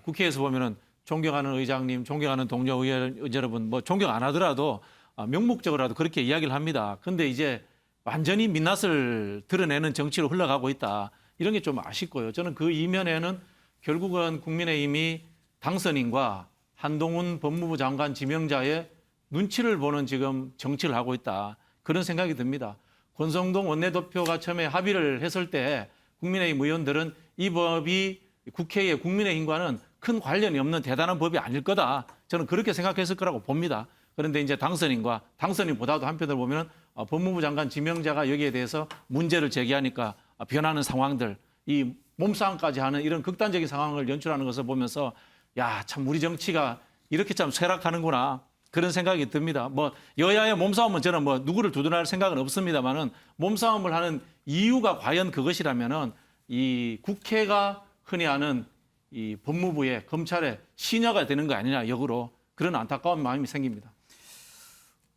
국회에서 보면은 존경하는 의장님, 존경하는 동료 의원 여러분, 뭐 존경 안 하더라도 명목적으로라도 그렇게 이야기를 합니다. 근데 이제 완전히 민낯을 드러내는 정치로 흘러가고 있다. 이런 게 좀 아쉽고요. 저는 그 이면에는 결국은 국민의힘이 당선인과 한동훈 법무부 장관 지명자의 눈치를 보는 지금 정치를 하고 있다. 그런 생각이 듭니다. 권성동 원내대표가 처음에 합의를 했을 때 국민의힘 의원들은 이 법이 국회의 국민의힘과는 큰 관련이 없는 대단한 법이 아닐 거다. 저는 그렇게 생각했을 거라고 봅니다. 그런데 이제 당선인보다도 한편으로 보면 법무부 장관 지명자가 여기에 대해서 문제를 제기하니까 변하는 상황들, 이 몸싸움까지 하는 이런 극단적인 상황을 연출하는 것을 보면서 야, 참 우리 정치가 이렇게 참 쇠락하는구나. 그런 생각이 듭니다. 뭐 여야의 몸싸움은 저는 뭐 누구를 두둔할 생각은 없습니다만은 몸싸움을 하는 이유가 과연 그것이라면은 이 국회가 흔히 하는 이 법무부의 검찰의 시녀가 되는 거 아니냐 역으로 그런 안타까운 마음이 생깁니다.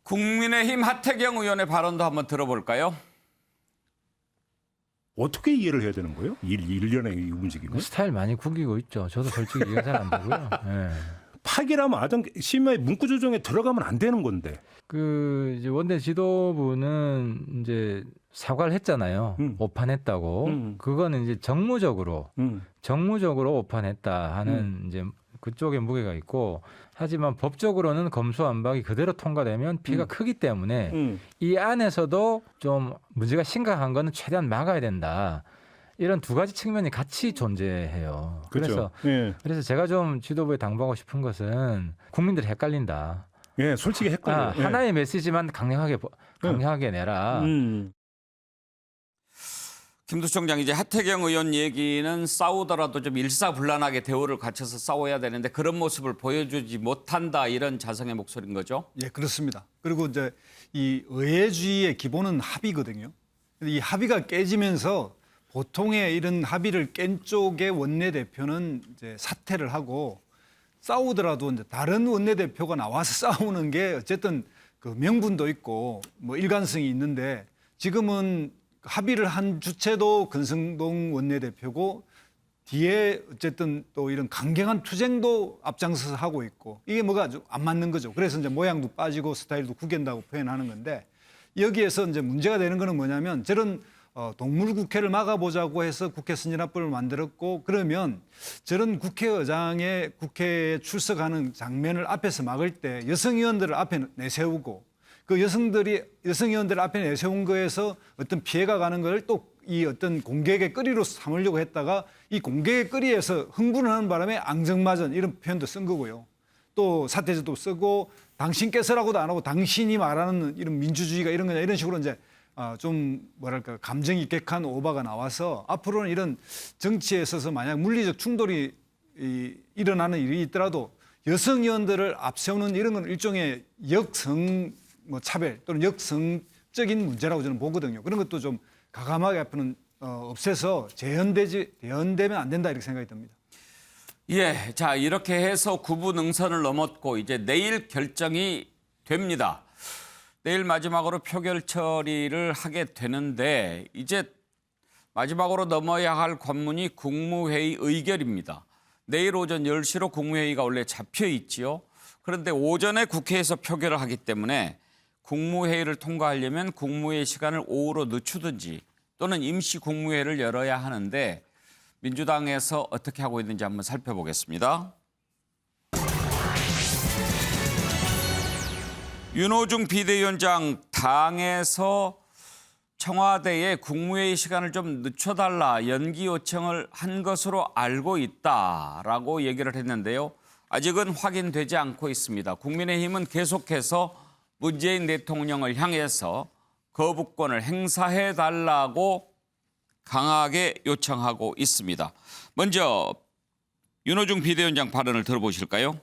국민의힘 하태경 의원의 발언도 한번 들어볼까요? 어떻게 이해를 해야 되는 거예요? 일련의 이 움직임을? 스타일 많이 구기고 있죠. 저도 솔직히 이해가 잘 안 되고요. 네. 파기라면 아동 심야의 문구 조정에 들어가면 안 되는 건데. 그 이제 원내 지도부는 이제 사과를 했잖아요. 오판했다고. 그거는 이제 정무적으로 오판했다 하는 이제 그쪽에 무게가 있고, 하지만 법적으로는 검수완박이 그대로 통과되면 피가 크기 때문에 이 안에서도 좀 문제가 심각한 거는 최대한 막아야 된다. 이런 두 가지 측면이 같이 존재해요. 그렇죠. 그래서 제가 좀 지도부에 당부하고 싶은 것은 국민들이 헷갈린다. 예, 솔직히 헷갈려요. 하나의 메시지만 강력하게 내라. 김두청장, 이제 하태경 의원 얘기는 싸우더라도 좀 일사불란하게 대우를 갖춰서 싸워야 되는데 그런 모습을 보여주지 못한다, 이런 자성의 목소리인 거죠? 예, 그렇습니다. 그리고 이제 이 의회주의의 기본은 합의거든요. 이 합의가 깨지면서 보통의 이런 합의를 깬 쪽의 원내대표는 이제 사퇴를 하고, 싸우더라도 이제 다른 원내대표가 나와서 싸우는 게 어쨌든 그 명분도 있고 뭐 일관성이 있는데, 지금은 합의를 한 주체도 권성동 원내대표고 뒤에 어쨌든 또 이런 강경한 투쟁도 앞장서서 하고 있고, 이게 뭐가 아주 안 맞는 거죠. 그래서 이제 모양도 빠지고 스타일도 구긴다고 표현하는 건데, 여기에서 이제 문제가 되는 거는 뭐냐면, 저런 동물국회를 막아보자고 해서 국회 선진화법을 만들었고, 그러면 저런 국회의장의 국회에 출석하는 장면을 앞에서 막을 때 여성의원들을 앞에 내세우고, 그 여성의원들 앞에 내세운 거에서 어떤 피해가 가는 걸 또 이 어떤 공격의 거리로 삼으려고 했다가 이 공격의 거리에서 흥분을 하는 바람에 앙증맞은 이런 표현도 쓴 거고요. 또 사퇴제도 쓰고, 당신께서라고도 안 하고 당신이 말하는 이런 민주주의가 이런 거냐, 이런 식으로 이제 좀 뭐랄까 감정이 격한 오바가 나와서 앞으로는 이런 정치에 있어서 만약 물리적 충돌이 일어나는 일이 있더라도 여성 의원들을 앞세우는 이런 건 일종의 역성 차별 또는 역성적인 문제라고 저는 보거든요. 그런 것도 좀 가감하게 앞으로는 없애서 재현되면 안 된다, 이렇게 생각이 듭니다. 예, 자, 이렇게 해서 구분 응선을 넘었고 이제 내일 결정이 됩니다. 내일 마지막으로 표결 처리를 하게 되는데, 이제 마지막으로 넘어야 할 관문이 국무회의 의결입니다. 내일 오전 10시로 국무회의가 원래 잡혀 있지요. 그런데 오전에 국회에서 표결을 하기 때문에 국무회의를 통과하려면 국무회의 시간을 오후로 늦추든지 또는 임시 국무회의를 열어야 하는데, 민주당에서 어떻게 하고 있는지 한번 살펴보겠습니다. 윤호중 비대위원장 당에서 청와대에 국무회의 시간을 좀 늦춰달라 연기 요청을 한 것으로 알고 있다라고 얘기를 했는데요. 아직은 확인되지 않고 있습니다. 국민의힘은 계속해서 문재인 대통령을 향해서 거부권을 행사해달라고 강하게 요청하고 있습니다. 먼저 윤호중 비대위원장 발언을 들어보실까요?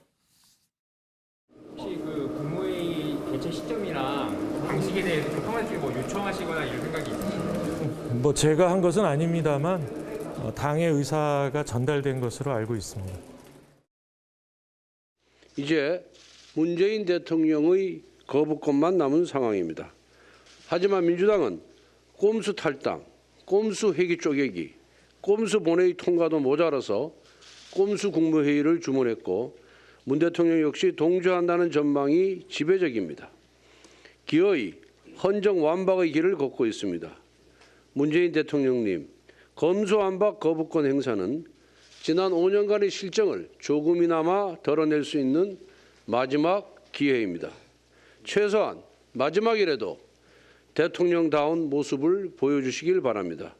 혹시 그 국무회의 개최 시점이랑 방식에 대해서 좀 평가를 뭐 요청하시거나 이런 생각이 있으신가요? 뭐 제가 한 것은 아닙니다만 당의 의사가 전달된 것으로 알고 있습니다. 이제 문재인 대통령의 거부권만 남은 상황입니다. 하지만 민주당은 꼼수 탈당, 꼼수 회기 쪼개기, 꼼수 본회의 통과도 모자라서 꼼수 국무회의를 주문했고 문 대통령 역시 동조한다는 전망이 지배적입니다. 기어이 헌정 완박의 길을 걷고 있습니다. 문재인 대통령님, 검수완박 거부권 행사는 지난 5년간의 실정을 조금이나마 덜어낼 수 있는 마지막 기회입니다. 최소한 마지막이라도 대통령다운 모습을 보여주시길 바랍니다.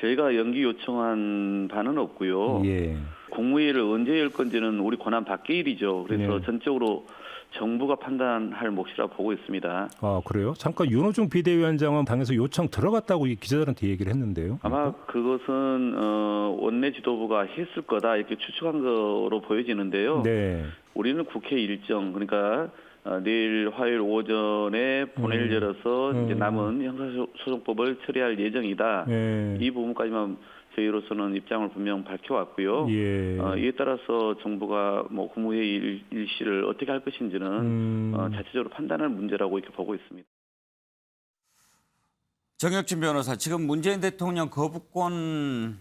저희가 연기 요청한 바는 없고요. 국무회의를 언제 열 건지는 우리 권한 밖의 일이죠. 그래서 전적으로 정부가 판단할 몫이라 보고 있습니다. 아, 그래요? 잠깐 윤호중 비대위원장은 당에서 요청 들어갔다고 기자들한테 얘기를 했는데요. 아마 그것은 원내 지도부가 했을 거다 이렇게 추측한 거로 보여지는데요. 네. 우리는 국회 일정 그러니까 내일 화요일 오전에 본회의를 열어서 이제 남은 형사소송법을 처리할 예정이다. 이 부분까지만 저희로서는 입장을 분명 밝혀왔고요. 이에 따라서 정부가 뭐 국무회의 일시를 어떻게 할 것인지는 자체적으로 판단할 문제라고 이렇게 보고 있습니다. 정혁진 변호사, 지금 문재인 대통령 거부권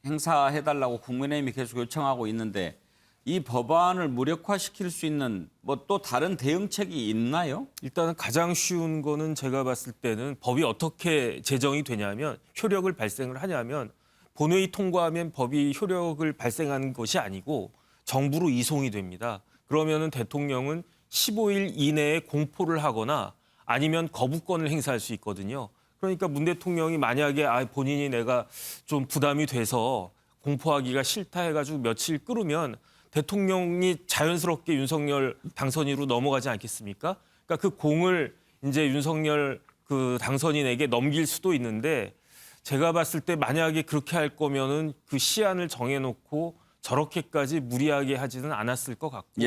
행사해달라고 국민의힘이 계속 요청하고 있는데 이 법안을 무력화시킬 수 있는 뭐 또 다른 대응책이 있나요? 일단은 가장 쉬운 거는 제가 봤을 때는 법이 어떻게 제정이 되냐면 효력을 발생을 하냐면 본회의 통과하면 법이 효력을 발생하는 것이 아니고 정부로 이송이 됩니다. 그러면은 대통령은 15일 이내에 공포를 하거나 아니면 거부권을 행사할 수 있거든요. 그러니까 문 대통령이 만약에 본인이 내가 좀 부담이 돼서 공포하기가 싫다 해가지고 며칠 끌으면 대통령이 자연스럽게 윤석열 당선인으로 넘어가지 않겠습니까? 그러니까 그 공을 이제 윤석열 그 당선인에게 넘길 수도 있는데 제가 봤을 때 만약에 그렇게 할 거면은 그 시한을 정해놓고 저렇게까지 무리하게 하지는 않았을 것 같고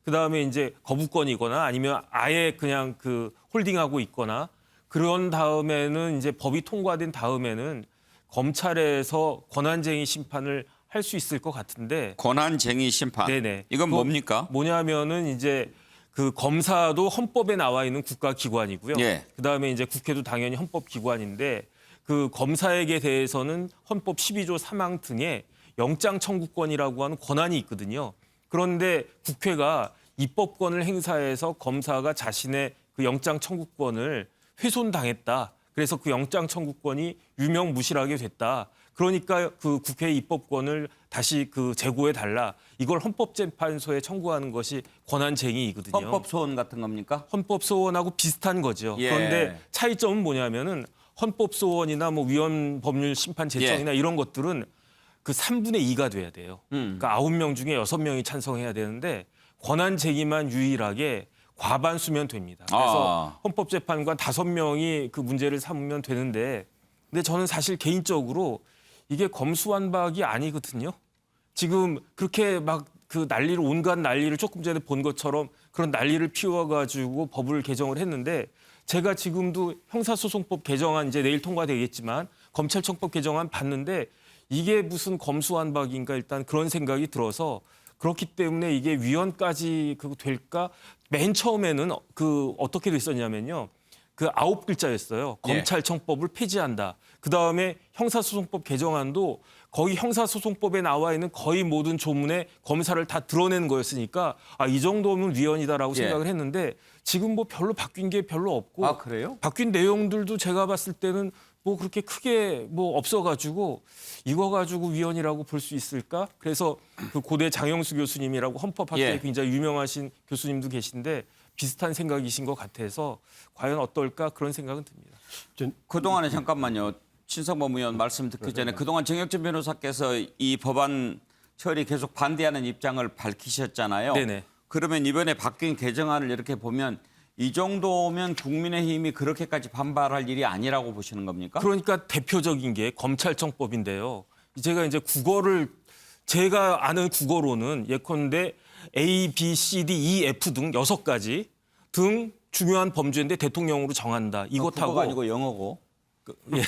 그다음에 이제 거부권이거나 아니면 아예 그냥 그 홀딩하고 있거나 그런 다음에는 이제 법이 통과된 다음에는 검찰에서 권한쟁의 심판을 할 수 있을 것 같은데 권한쟁의 심판. 네네. 이건 뭡니까? 뭐냐면은 이제 그 검사도 헌법에 나와 있는 국가기관이고요. 그다음에 이제 국회도 당연히 헌법기관인데 그 검사에게 대해서는 헌법 12조 3항 등의 영장 청구권이라고 하는 권한이 있거든요. 그런데 국회가 입법권을 행사해서 검사가 자신의 그 영장 청구권을 훼손당했다. 그래서 그 영장 청구권이 유명무실하게 됐다. 그러니까 그 국회의 입법권을 다시 그 제고해 달라. 이걸 헌법재판소에 청구하는 것이 권한쟁의이거든요. 헌법소원 같은 겁니까? 헌법소원하고 비슷한 거죠. 그런데 차이점은 뭐냐면은 헌법소원이나 뭐 위헌법률 심판 제청이나 이런 것들은 그 3분의 2가 돼야 돼요. 그러니까 9명 중에 6명이 찬성해야 되는데 권한쟁의만 유일하게 과반수면 됩니다. 그래서 헌법재판관 5명이 그 문제를 삼으면 되는데 근데 저는 사실 개인적으로 이게 검수완박이 아니거든요. 지금 그렇게 막 그 난리를 온갖 난리를 조금 전에 본 것처럼 그런 난리를 피워가지고 법을 개정을 했는데 제가 지금도 형사소송법 개정안 이제 내일 통과되겠지만 검찰청법 개정안 봤는데 이게 무슨 검수완박인가 일단 그런 생각이 들어서 그렇기 때문에 이게 위헌까지 될까? 맨 처음에는 그 어떻게 됐었냐면요. 그 9글자였어요. 검찰청법을 폐지한다. 그다음에 형사소송법 개정안도 거의 형사소송법에 나와 있는 거의 모든 조문에 검사를 다 드러내는 거였으니까 이 정도면 위헌이다라고 생각을 했는데 지금 뭐 별로 바뀐 게 별로 없고 그래요? 바뀐 내용들도 제가 봤을 때는 뭐 그렇게 크게 뭐 없어가지고 이거 가지고 위헌이라고 볼 수 있을까? 그래서 그 고대 장영수 교수님이라고 헌법학계에 굉장히 유명하신 교수님도 계신데 비슷한 생각이신 것 같아서 과연 어떨까 그런 생각은 듭니다. 그동안에 잠깐만요. 신성범 의원 말씀 듣기 전에 그동안 정혁진 변호사께서 이 법안 처리 계속 반대하는 입장을 밝히셨잖아요. 네네. 그러면 이번에 바뀐 개정안을 이렇게 보면 이 정도면 국민의힘이 그렇게까지 반발할 일이 아니라고 보시는 겁니까? 그러니까 대표적인 게 검찰청법인데요. 제가 이제 제가 아는 국어로는 예컨대 A, B, C, D, E, F 등 6가지 등 중요한 범죄인데 대통령으로 정한다. 이것하고 국어가 아니고 영어고. 예.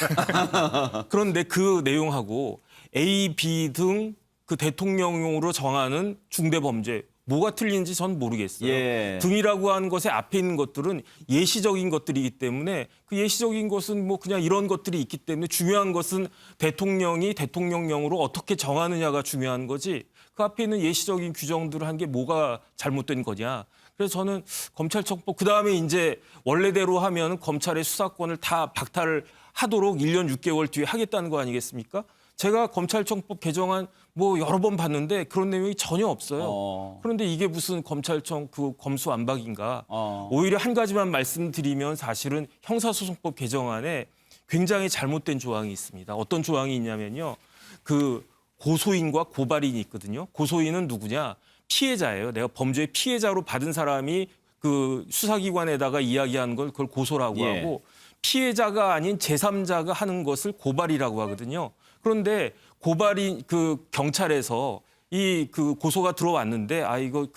그런데 그 내용하고 A, B 등 그 대통령으로 정하는 중대범죄 뭐가 틀린지 전 모르겠어요. 예. 등이라고 하는 것에 앞에 있는 것들은 예시적인 것들이기 때문에 그 예시적인 것은 뭐 그냥 이런 것들이 있기 때문에 중요한 것은 대통령이 대통령령으로 어떻게 정하느냐가 중요한 거지 그 앞에 있는 예시적인 규정들을 한 게 뭐가 잘못된 거냐. 그래서 저는 검찰청법 그다음에 이제 원래대로 하면 검찰의 수사권을 다 박탈을 하도록 1년 6개월 뒤에 하겠다는 거 아니겠습니까? 제가 검찰청법 개정안 뭐 여러 번 봤는데 그런 내용이 전혀 없어요. 그런데 이게 무슨 검찰청 그 검수완박인가? 오히려 한 가지만 말씀드리면 사실은 형사소송법 개정안에 굉장히 잘못된 조항이 있습니다. 어떤 조항이 있냐면요. 그 고소인과 고발인이 있거든요. 고소인은 누구냐? 피해자예요. 내가 범죄의 피해자로 받은 사람이 그 수사기관에다가 이야기하는 걸 그걸 고소라고 예. 하고 피해자가 아닌 제3자가 하는 것을 고발이라고 하거든요. 그런데 고발인 그 경찰에서 이 그 고소가 들어왔는데 이거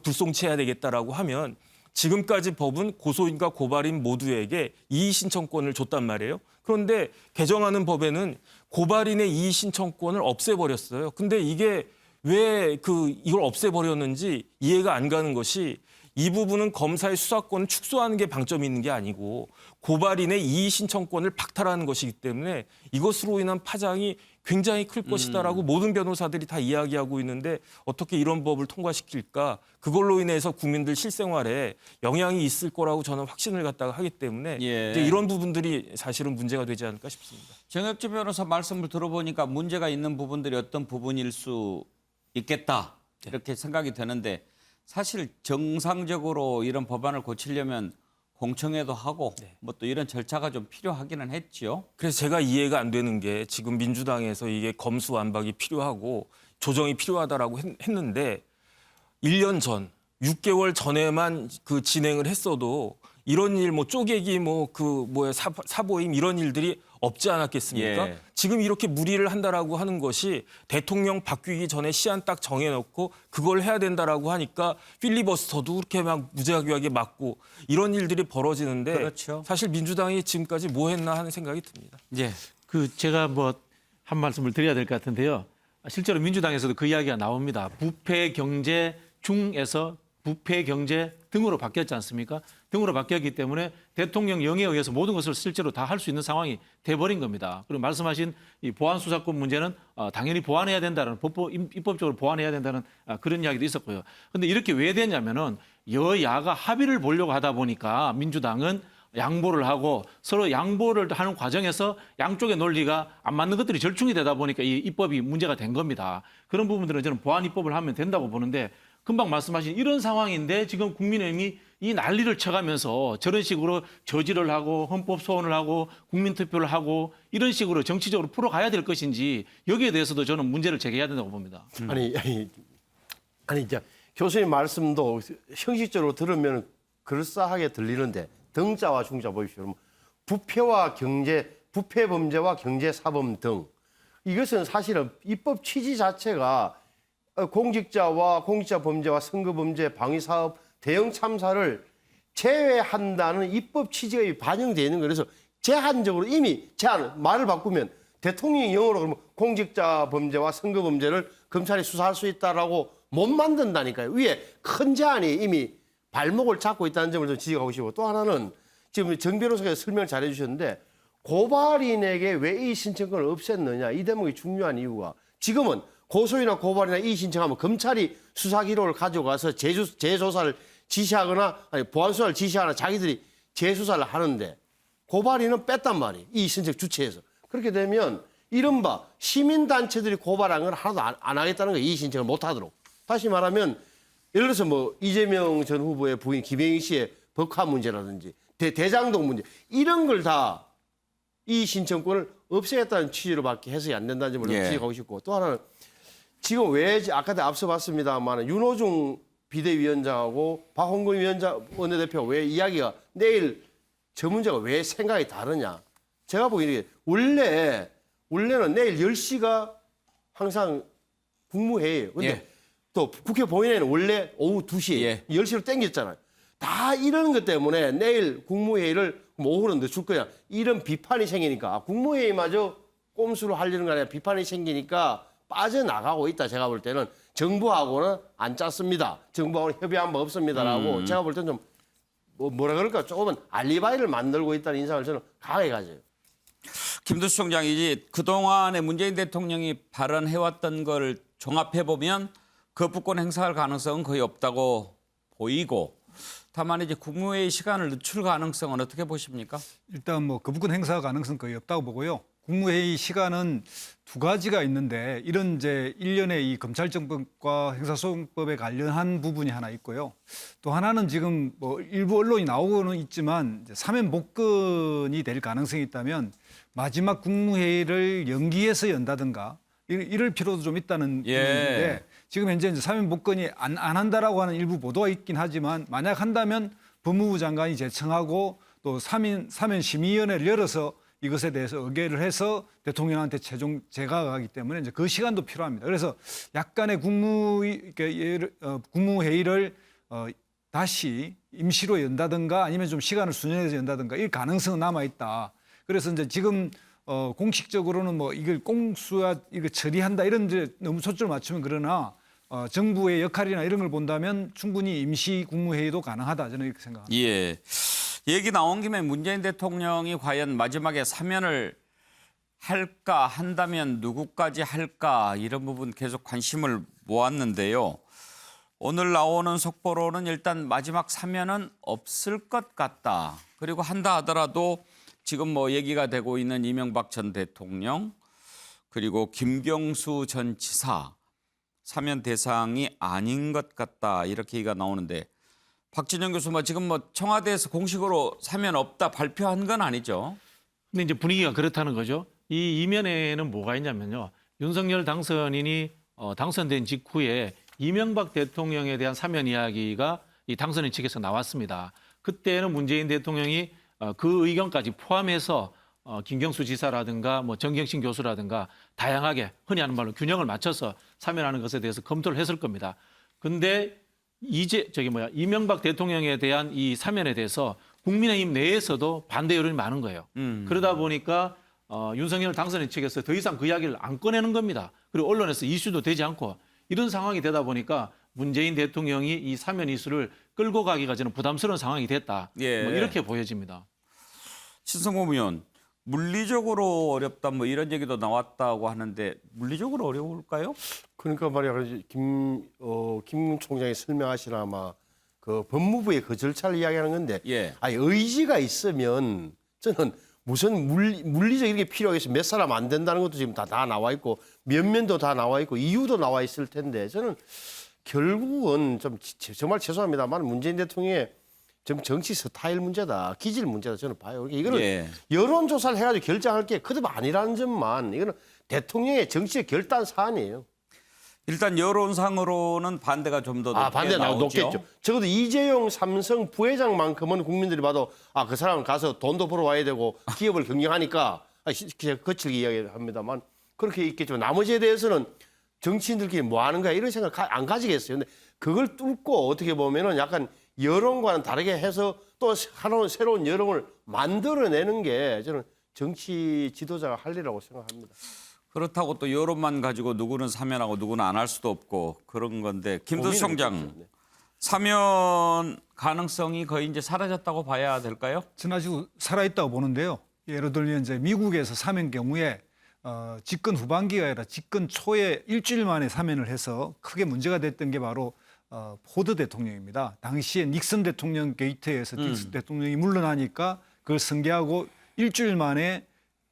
불송치해야 되겠다라고 하면 지금까지 법은 고소인과 고발인 모두에게 이의 신청권을 줬단 말이에요. 그런데 개정하는 법에는 고발인의 이의 신청권을 없애버렸어요. 근데 이게 왜 이걸 없애버렸는지 이해가 안 가는 것이 이 부분은 검사의 수사권을 축소하는 게 방점이 있는 게 아니고 고발인의 이의 신청권을 박탈하는 것이기 때문에 이것으로 인한 파장이 굉장히 클 것이다라고 모든 변호사들이 다 이야기하고 있는데 어떻게 이런 법을 통과시킬까? 그걸로 인해서 국민들 실생활에 영향이 있을 거라고 저는 확신을 갖다가 하기 때문에 예. 이제 이런 부분들이 사실은 문제가 되지 않을까 싶습니다. 정혁진 변호사 말씀을 들어보니까 문제가 있는 부분들이 어떤 부분일 수 있겠다 이렇게 생각이 되는데 사실 정상적으로 이런 법안을 고치려면 공청회도 하고 뭐 또 이런 절차가 좀 필요하기는 했죠. 그래서 제가 이해가 안 되는 게 지금 민주당에서 이게 검수완박이 필요하고 조정이 필요하다라고 했는데 1년 전, 6개월 전에만 그 진행을 했어도 이런 일, 뭐 쪼개기, 사보임 이런 일들이 없지 않았겠습니까? 예. 지금 이렇게 무리를 한다라고 하는 것이 대통령 바뀌기 전에 시한 딱 정해놓고 그걸 해야 된다라고 하니까 필리버스터도 그렇게 막 무지하게 맞고 이런 일들이 벌어지는데 그렇죠. 사실 민주당이 지금까지 뭐 했나 하는 생각이 듭니다. 예. 제가 한 말씀을 드려야 될 것 같은데요. 실제로 민주당에서도 그 이야기가 나옵니다. 부패 경제 중에서 부패 경제 등으로 바뀌었지 않습니까? 등으로 바뀌었기 때문에 대통령 영에 의해서 모든 것을 실제로 다 할 수 있는 상황이 돼버린 겁니다. 그리고 말씀하신 이 보안 수사권 문제는 당연히 보완해야 된다는 입법적으로 보완해야 된다는 그런 이야기도 있었고요. 그런데 이렇게 왜 됐냐면은 여야가 합의를 보려고 하다 보니까 민주당은 양보를 하고 서로 양보를 하는 과정에서 양쪽의 논리가 안 맞는 것들이 절충이 되다 보니까 이 입법이 문제가 된 겁니다. 그런 부분들은 저는 보완 입법을 하면 된다고 보는데 금방 말씀하신 이런 상황인데 지금 국민의힘이 이 난리를 쳐가면서 저런 식으로 저지를 하고 헌법 소원을 하고 국민투표를 하고 이런 식으로 정치적으로 풀어가야 될 것인지 여기에 대해서도 저는 문제를 제기해야 된다고 봅니다. 아니 이제 교수님 말씀도 형식적으로 들으면 그럴싸하게 들리는데 등자와 중자 보십시오. 부패와 경제, 부패 범죄와 경제 사범 등 이것은 사실은 입법 취지 자체가 공직자와 공직자 범죄와 선거 범죄, 방위 사업, 대형 참사를 제외한다는 입법 취지가 반영되어 있는 거예요. 그래서 제한적으로 이미 말을 바꾸면 대통령이 영어로 그러면 공직자 범죄와 선거 범죄를 검찰이 수사할 수 있다라고 못 만든다니까요. 위에 큰 제한이 이미 발목을 잡고 있다는 점을 좀 지적하고 싶고 또 하나는 지금 정 변호사가 설명을 잘 해주셨는데 고발인에게 왜 이의 신청권을 없앴느냐 이 대목이 중요한 이유가 지금은 고소인이나 고발이나 이의 신청하면 검찰이 수사 기록을 가져가서 재조사를 지시하거나 아니 보안 수사를 지시하거나 자기들이 재수사를 하는데 고발인은 뺐단 말이에요. 이의 신청 주체에서. 그렇게 되면 이른바 시민단체들이 고발한 건 하나도 안 하겠다는 거예요. 이의 신청을 못 하도록. 다시 말하면 예를 들어서 뭐 이재명 전 후보의 부인 김혜인 씨의 법화 문제라든지 대장동 문제 이런 걸 다 이 신청권을 없애겠다는 취지로밖에 해석이 안 된다는 점을 예. 지적하고 싶고 또 하나는 지금 왜 아까도 앞서 봤습니다만 윤호중 비대위원장하고 박홍근 원내대표 왜 이야기가 내일 저 문제가 왜 생각이 다르냐. 제가 보기에 원래는 내일 10시가 항상 국무회의예요. 근데 예. 또 국회 본회의는 원래 오후 2시, 예. 10시로 땡겼잖아요. 다 이런 것 때문에 내일 국무회의를 오후로 늦출 거냐. 이런 비판이 생기니까 국무회의마저 꼼수로 하려는 거 아니라 비판이 생기니까 빠져나가고 있다. 제가 볼 때는 정부하고는 안 짰습니다. 정부하고는 협의한 바 없습니다라고 제가 볼 때는 좀 뭐라 그럴까 조금은 알리바이를 만들고 있다는 인상을 저는 강하게 가져요. 김두수 총장이 그동안에 문재인 대통령이 발언해왔던 걸 종합해보면 거부권 행사할 가능성은 거의 없다고 보이고 다만 이제 국무회의 시간을 늦출 가능성은 어떻게 보십니까? 일단 뭐 거부권 행사 가능성 거의 없다고 보고요. 국무회의 시간은 두 가지가 있는데 이런 이제 일련의 이 검찰정법과 형사소송법에 관련한 부분이 하나 있고요. 또 하나는 지금 뭐 일부 언론이 나오고는 있지만 이제 사면 복권이 될 가능성이 있다면 마지막 국무회의를 연기해서 연다든가 이럴 필요도 좀 있다는 부분인데 지금 현재 이제 사면 복권이 안 한다라고 하는 일부 보도가 있긴 하지만 만약 한다면 법무부 장관이 제청하고 또 사면 심의위원회를 열어서 이것에 대해서 의결을 해서 대통령한테 최종 제가하기 때문에 이제 그 시간도 필요합니다. 그래서 약간의 국무회의를 다시 임시로 연다든가 아니면 좀 시간을 수정해서 연다든가 이 가능성은 남아 있다. 그래서 이제 지금 공식적으로는 뭐 이걸 공수와 이거 처리한다 이런 데 너무 초점을 맞추면 그러나 정부의 역할이나 이런 걸 본다면 충분히 임시 국무회의도 가능하다 저는 이렇게 생각합니다. 예. 얘기 나온 김에 문재인 대통령이 과연 마지막에 사면을 할까 한다면 누구까지 할까 이런 부분 계속 관심을 모았는데요. 오늘 나오는 속보로는 일단 마지막 사면은 없을 것 같다. 그리고 한다 하더라도 지금 뭐 얘기가 되고 있는 이명박 전 대통령 그리고 김경수 전 지사 사면 대상이 아닌 것 같다 이렇게 얘기가 나오는데 박진영 교수 지금 청와대에서 공식으로 사면 없다 발표한 건 아니죠? 근데 이제 분위기가 그렇다는 거죠. 이 이면에는 뭐가 있냐면요. 윤석열 당선인이 당선된 직후에 이명박 대통령에 대한 사면 이야기가 이 당선인 측에서 나왔습니다. 그때는 문재인 대통령이 그 의견까지 포함해서 김경수 지사라든가 정경심 교수라든가 다양하게 흔히 하는 말로 균형을 맞춰서 사면하는 것에 대해서 검토를 했을 겁니다. 근데 이제 이명박 대통령에 대한 이 사면에 대해서 국민의힘 내에서도 반대 여론이 많은 거예요. 그러다 보니까 윤석열 당선인 측에서 더 이상 그 이야기를 안 꺼내는 겁니다. 그리고 언론에서 이슈도 되지 않고 이런 상황이 되다 보니까 문재인 대통령이 이 사면 이슈를 끌고 가기가 저는 부담스러운 상황이 됐다. 예. 이렇게 보여집니다. 신성범 의원 물리적으로 어렵다 이런 얘기도 나왔다고 하는데 물리적으로 어려울까요? 그러니까 말이야 김 총장이 설명하시나 아마 그 법무부의 그 절차를 이야기하는 건데 아니 의지가 있으면 저는 무슨 물리적 이렇게 필요하겠어 몇 사람 안 된다는 것도 지금 다 나와 있고 면면도 다 나와 있고 이유도 나와 있을 텐데 저는 결국은 좀 정말 죄송합니다만 문재인 대통령의 좀 정치 스타일 문제다, 기질 문제다 저는 봐요. 이거는 여론조사를 해가지고 결정할 게 그다음 아니라는 점만 이거는 대통령의 정치의 결단 사안이에요. 일단 여론상으로는 반대가 좀 더 반대가 높겠죠. 적어도 이재용 삼성 부회장만큼은 국민들이 봐도 그 사람은 가서 돈도 벌어와야 되고 기업을 경영하니까 거칠게 이야기합니다만 그렇게 있겠지만 나머지에 대해서는 정치인들끼리 뭐 하는 거야 이런 생각 안 가지겠어요. 근데 그걸 뚫고 어떻게 보면은 약간 여론과는 다르게 해서 또 하나의 새로운 여론을 만들어내는 게 저는 정치 지도자가 할 일이라고 생각합니다. 그렇다고 또 여론만 가지고 누구는 사면하고 누구는 안 할 수도 없고 그런 건데 김두수 총장 사면 가능성이 거의 이제 사라졌다고 봐야 될까요? 저는 아직 살아있다고 보는데요. 예를 들면 이제 미국에서 사면 경우에 집권 후반기가 아니라 집권 초에 일주일 만에 사면을 해서 크게 문제가 됐던 게 바로 포드 대통령입니다. 당시에 닉슨 대통령 게이트에서 닉슨 대통령이 물러나니까 그걸 승계하고 일주일 만에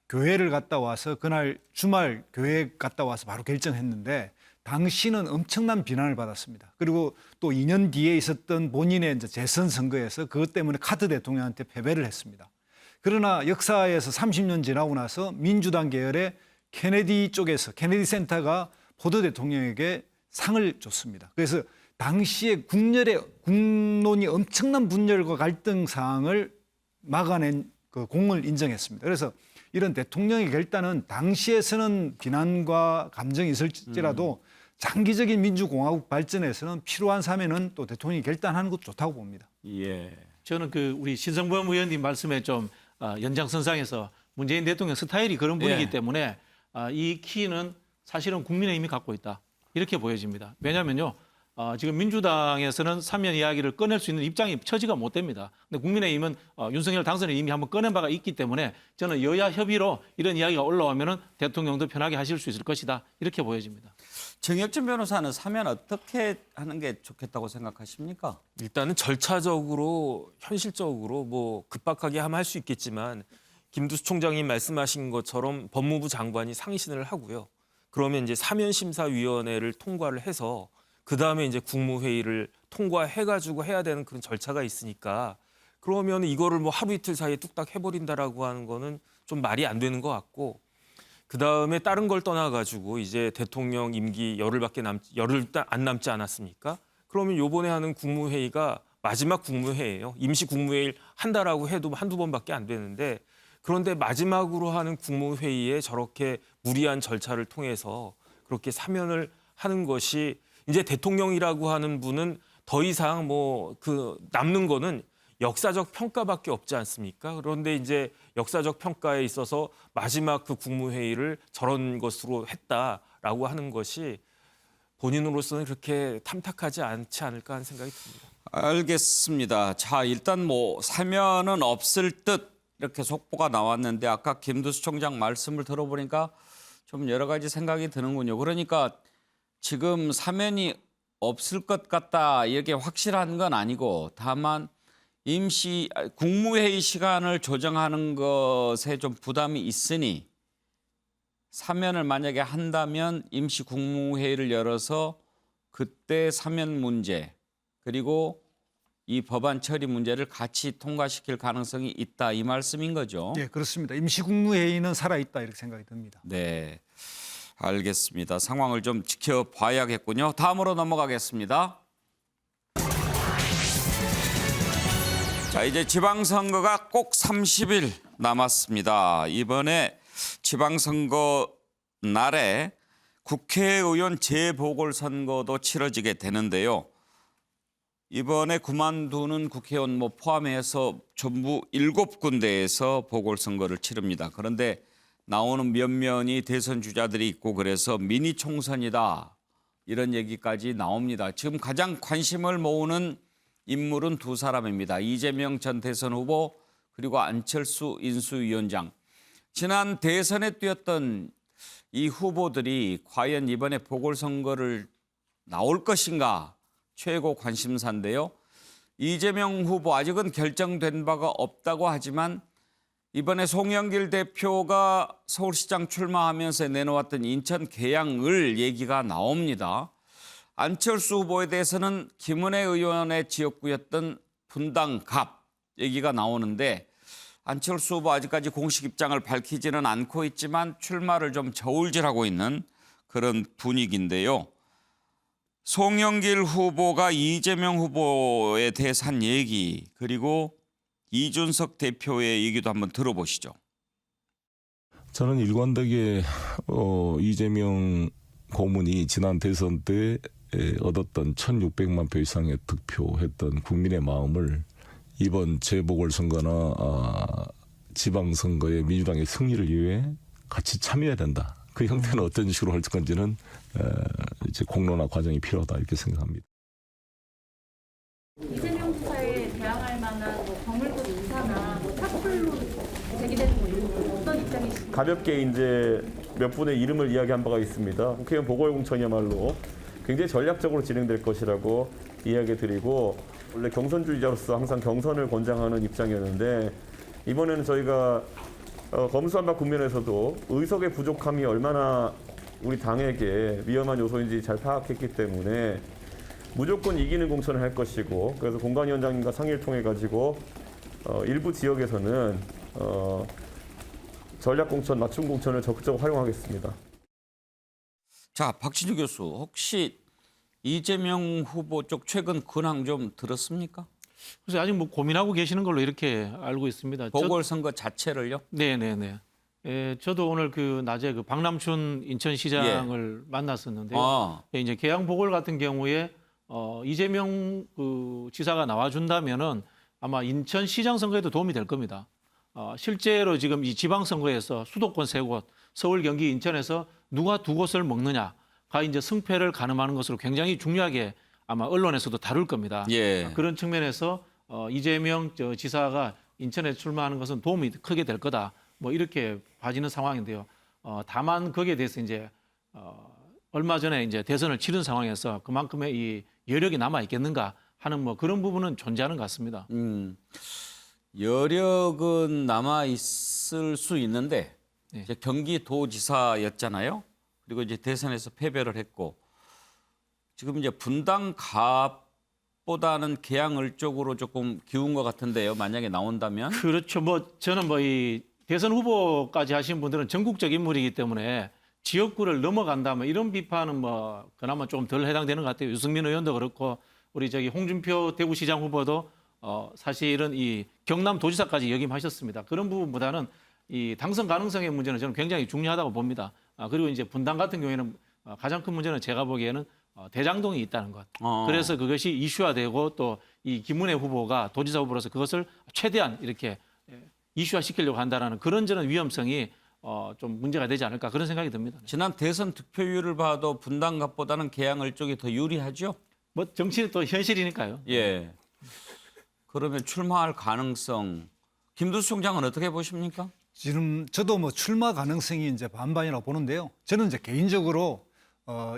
교회를 갔다 와서 그날 주말 교회 갔다 와서 바로 결정했는데 당시는 엄청난 비난을 받았습니다. 그리고 또 2년 뒤에 있었던 본인의 이제 재선 선거에서 그것 때문에 카드 대통령한테 패배를 했습니다. 그러나 역사에서 30년 지나고 나서 민주당 계열의 케네디 쪽에서 케네디 센터가 포드 대통령에게 상을 줬습니다. 그래서 당시에 국론이 엄청난 분열과 갈등 사항을 막아낸 그 공을 인정했습니다. 그래서 이런 대통령의 결단은 당시에서는 비난과 감정이 있을지라도 장기적인 민주공화국 발전에서는 필요한 사면은 또 대통령이 결단하는 것도 좋다고 봅니다. 예. 저는 그 우리 신성범 의원님 말씀에 좀 연장선상에서 문재인 대통령 스타일이 그런 분이기 예. 때문에 이 키는 사실은 국민의힘이 갖고 있다. 이렇게 보여집니다. 왜냐하면요. 지금 민주당에서는 사면 이야기를 꺼낼 수 있는 입장이 처지가 못 됩니다. 근데 국민의힘은 윤석열 당선을 이미 한번 꺼낸 바가 있기 때문에 저는 여야 협의로 이런 이야기가 올라오면은 대통령도 편하게 하실 수 있을 것이다. 이렇게 보여집니다. 정혁진 변호사는 사면 어떻게 하는 게 좋겠다고 생각하십니까? 일단은 절차적으로 현실적으로 뭐 급박하게 하면 할 수 있겠지만 김두수 총장님 말씀하신 것처럼 법무부 장관이 상신을 하고요. 그러면 이제 사면심사위원회를 통과를 해서 그다음에 이제 국무회의를 통과해가지고 해야 되는 그런 절차가 있으니까 그러면 이거를 뭐 하루 이틀 사이에 뚝딱 해버린다라고 하는 거는 좀 말이 안 되는 것 같고 그다음에 다른 걸 떠나가지고 이제 대통령 임기 열흘 안 남지 않았습니까? 그러면 요번에 하는 국무회의가 마지막 국무회의예요. 임시 국무회의를 한다라고 해도 한두 번밖에 안 되는데 그런데 마지막으로 하는 국무회의에 저렇게 무리한 절차를 통해서 그렇게 사면을 하는 것이 이제 대통령이라고 하는 분은 더 이상 뭐 그 남는 거는 역사적 평가밖에 없지 않습니까? 그런데 이제 역사적 평가에 있어서 마지막 그 국무회의를 저런 것으로 했다라고 하는 것이 본인으로서는 그렇게 탐탁하지 않지 않을까 하는 생각이 듭니다. 알겠습니다. 자, 일단 뭐 사면은 없을 듯 이렇게 속보가 나왔는데 아까 김두수 총장 말씀을 들어보니까 좀 여러 가지 생각이 드는군요. 그러니까 지금 사면이 없을 것 같다 이렇게 확실한 건 아니고 다만 임시 국무회의 시간을 조정하는 것에 좀 부담이 있으니 사면을 만약에 한다면 임시 국무회의를 열어서 그때 사면 문제 그리고 이 법안 처리 문제를 같이 통과시킬 가능성이 있다 이 말씀인 거죠. 네, 그렇습니다. 임시 국무회의는 살아있다 이렇게 생각이 듭니다. 네, 알겠습니다. 상황을 좀 지켜봐야겠군요. 다음으로 넘어가겠습니다. 자, 이제 지방선거가 꼭 30일 남았습니다. 이번에 지방선거 날에 국회의원 재보궐선거도 치러지게 되는데요. 이번에 그만두는 국회의원 뭐 포함해서 전부 7군데에서 보궐선거를 치릅니다. 그런데 나오는 면면이 대선 주자들이 있고 그래서 미니 총선이다 이런 얘기까지 나옵니다. 지금 가장 관심을 모으는 인물은 두 사람입니다. 이재명 전 대선 후보 그리고 안철수 인수위원장. 지난 대선에 뛰었던 이 후보들이 과연 이번에 보궐선거를 나올 것인가 최고 관심사인데요. 이재명 후보 아직은 결정된 바가 없다고 하지만 이번에 송영길 대표가 서울시장 출마하면서 내놓았던 인천 계양을 얘기가 나옵니다. 안철수 후보에 대해서는 김은혜 의원의 지역구였던 분당갑 얘기가 나오는데 안철수 후보 아직까지 공식 입장을 밝히지는 않고 있지만 출마를 좀 저울질하고 있는 그런 분위기인데요. 송영길 후보가 이재명 후보에 대해서 한 얘기 그리고 이준석 대표의 얘기도 한번 들어보시죠. 저는 일관되게 이재명 고문이 지난 대선 때 얻었던 1,600만 표 이상의 득표했던 국민의 마음을 이번 재보궐선거나 지방선거의 민주당의 승리를 위해 같이 참여해야 된다. 그 형태는 어떤 식으로 할 건지는 이제 공론화 과정이 필요하다 이렇게 생각합니다. 이재명 지사에 대항할 만한 뭐 거물급 인사나 뭐 탑플로 제기되는 거 이런 거 어떤 입장이신가요? 가볍게 이제 몇 분의 이름을 이야기한 바가 있습니다. 국회의원 보궐공천이야말로 굉장히 전략적으로 진행될 것이라고 이야기 드리고 원래 경선주의자로서 항상 경선을 권장하는 입장이었는데 이번에는 저희가 검수완박 국면에서도 의석의 부족함이 얼마나 우리 당에게 위험한 요소인지 잘 파악했기 때문에 무조건 이기는 공천을 할 것이고 그래서 공관위원장님과 상의를 통해 가지고 일부 지역에서는 전략 공천, 맞춤 공천을 적극적으로 활용하겠습니다. 자, 박진주 교수, 혹시 이재명 후보 쪽 최근 근황 좀 들었습니까? 그래서 아직 뭐 고민하고 계시는 걸로 이렇게 알고 있습니다. 보궐선거 자체를요? 네네네. 예, 저도 오늘 그 낮에 그 박남춘 인천시장을 만났었는데요. 예, 이제 계양 보궐 같은 경우에 이재명 그 지사가 나와준다면은 아마 인천시장 선거에도 도움이 될 겁니다. 실제로 지금 이 지방선거에서 수도권 세 곳, 서울, 경기, 인천에서 누가 두 곳을 먹느냐가 이제 승패를 가늠하는 것으로 굉장히 중요하게 아마 언론에서도 다룰 겁니다. 예. 그런 측면에서 이재명 지사가 인천에 출마하는 것은 도움이 크게 될 거다. 뭐 이렇게 봐지는 상황인데요. 다만 거기에 대해서 이제 얼마 전에 이제 대선을 치른 상황에서 그만큼의 이 여력이 남아 있겠는가 하는 뭐 그런 부분은 존재하는 것 같습니다. 여력은 남아 있을 수 있는데 이제 경기도지사였잖아요. 그리고 이제 대선에서 패배를 했고 지금 이제 분당갑보다는 계양을 쪽으로 조금 기운 것 같은데요. 만약에 나온다면. 그렇죠. 뭐 저는 뭐 이 대선 후보까지 하신 분들은 전국적 인물이기 때문에 지역구를 넘어간다면 이런 비판은 뭐 그나마 좀 덜 해당되는 것 같아요. 유승민 의원도 그렇고 우리 저기 홍준표 대구시장 후보도 사실은 이 경남도지사까지 역임하셨습니다. 그런 부분보다는 이 당선 가능성의 문제는 저는 굉장히 중요하다고 봅니다. 그리고 이제 분당 같은 경우에는 가장 큰 문제는 제가 보기에는 대장동이 있다는 것. 그래서 그것이 이슈화되고 또 이 김문혜 후보가 도지사 후보로서 그것을 최대한 이렇게 이슈화 시키려고 한다는 그런 저는 위험성이 좀 문제가 되지 않을까 그런 생각이 듭니다. 지난 대선 득표율을 봐도 분당갑보다는 계양을 쪽이 더 유리하죠? 뭐 정치는 또 현실이니까요. 예. 그러면 출마할 가능성 김두수 총장은 어떻게 보십니까? 지금 저도 뭐 출마 가능성이 이제 반반이라고 보는데요. 저는 이제 개인적으로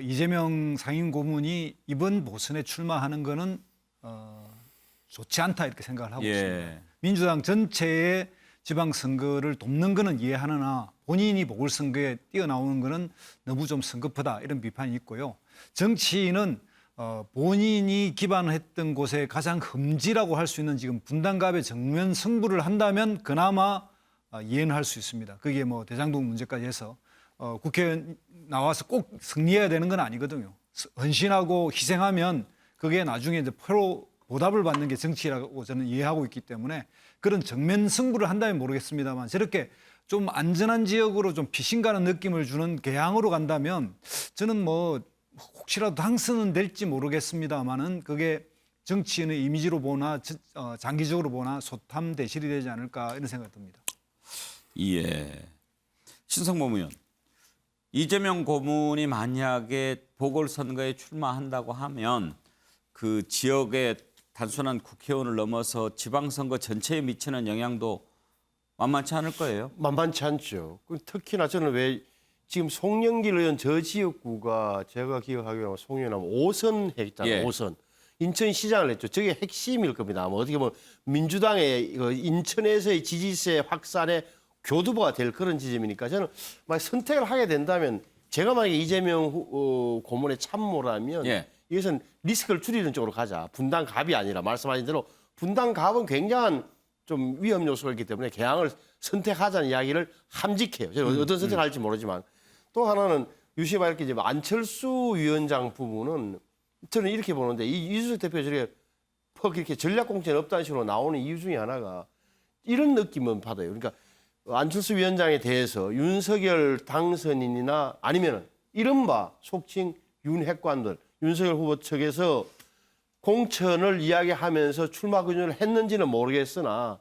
이재명 상임고문이 이번 보선에 출마하는 거는 좋지 않다 이렇게 생각을 하고 있습니다. 민주당 전체의 지방선거를 돕는 거는 이해하느나 본인이 보궐선거에 뛰어나오는 거는 너무 좀 성급하다 이런 비판이 있고요. 정치인은 본인이 기반했던 곳에 가장 흠지라고 할 수 있는 지금 분당갑의 정면 승부를 한다면 그나마 이해는 할 수 있습니다. 그게 뭐 대장동 문제까지 해서 국회의원 나와서 꼭 승리해야 되는 건 아니거든요. 헌신하고 희생하면 그게 나중에 이제 표로 보답을 받는 게 정치라고 저는 이해하고 있기 때문에 그런 정면 승부를 한다면 모르겠습니다만 저렇게 좀 안전한 지역으로 좀 피신 가는 느낌을 주는 계양으로 간다면 저는 뭐 혹시라도 당선은 될지 모르겠습니다만은 그게 정치인의 이미지로 보나 장기적으로 보나 소탐 대실이 되지 않을까 이런 생각이 듭니다. 예. 신성범 의원. 이재명 고문이 만약에 보궐선거에 출마한다고 하면 그 지역의 단순한 국회의원을 넘어서 지방선거 전체에 미치는 영향도 만만치 않을 거예요. 만만치 않죠. 특히나 저는 왜 지금 송영길 의원 저 지역구가 제가 기억하기로 송영하면 5선 했잖아요. 5선. 인천시장을 했죠. 저게 핵심일 겁니다. 어떻게 보면 민주당의 인천에서의 지지세 확산의 교두보가 될 그런 지점이니까 저는 만약 선택을 하게 된다면 제가 만약에 이재명 고문의 참모라면 이것은 리스크를 줄이는 쪽으로 가자. 분당갑이 아니라 말씀하신 대로 분당갑은 굉장한 좀 위험 요소가 있기 때문에 계양을 선택하자는 이야기를 함직해요. 제가 어떤 선택을 할지 모르지만 또 하나는 유시바 이렇게 이제 안철수 위원장 부분은 저는 이렇게 보는데 이준석 대표가 저렇게 퍽 이렇게 전략공천이 없다는 식으로 나오는 이유 중에 하나가 이런 느낌은 받아요. 그러니까 안철수 위원장에 대해서 윤석열 당선인이나 아니면 이른바 속칭 윤핵관들 윤석열 후보 측에서 공천을 이야기하면서 출마 근거를 했는지는 모르겠으나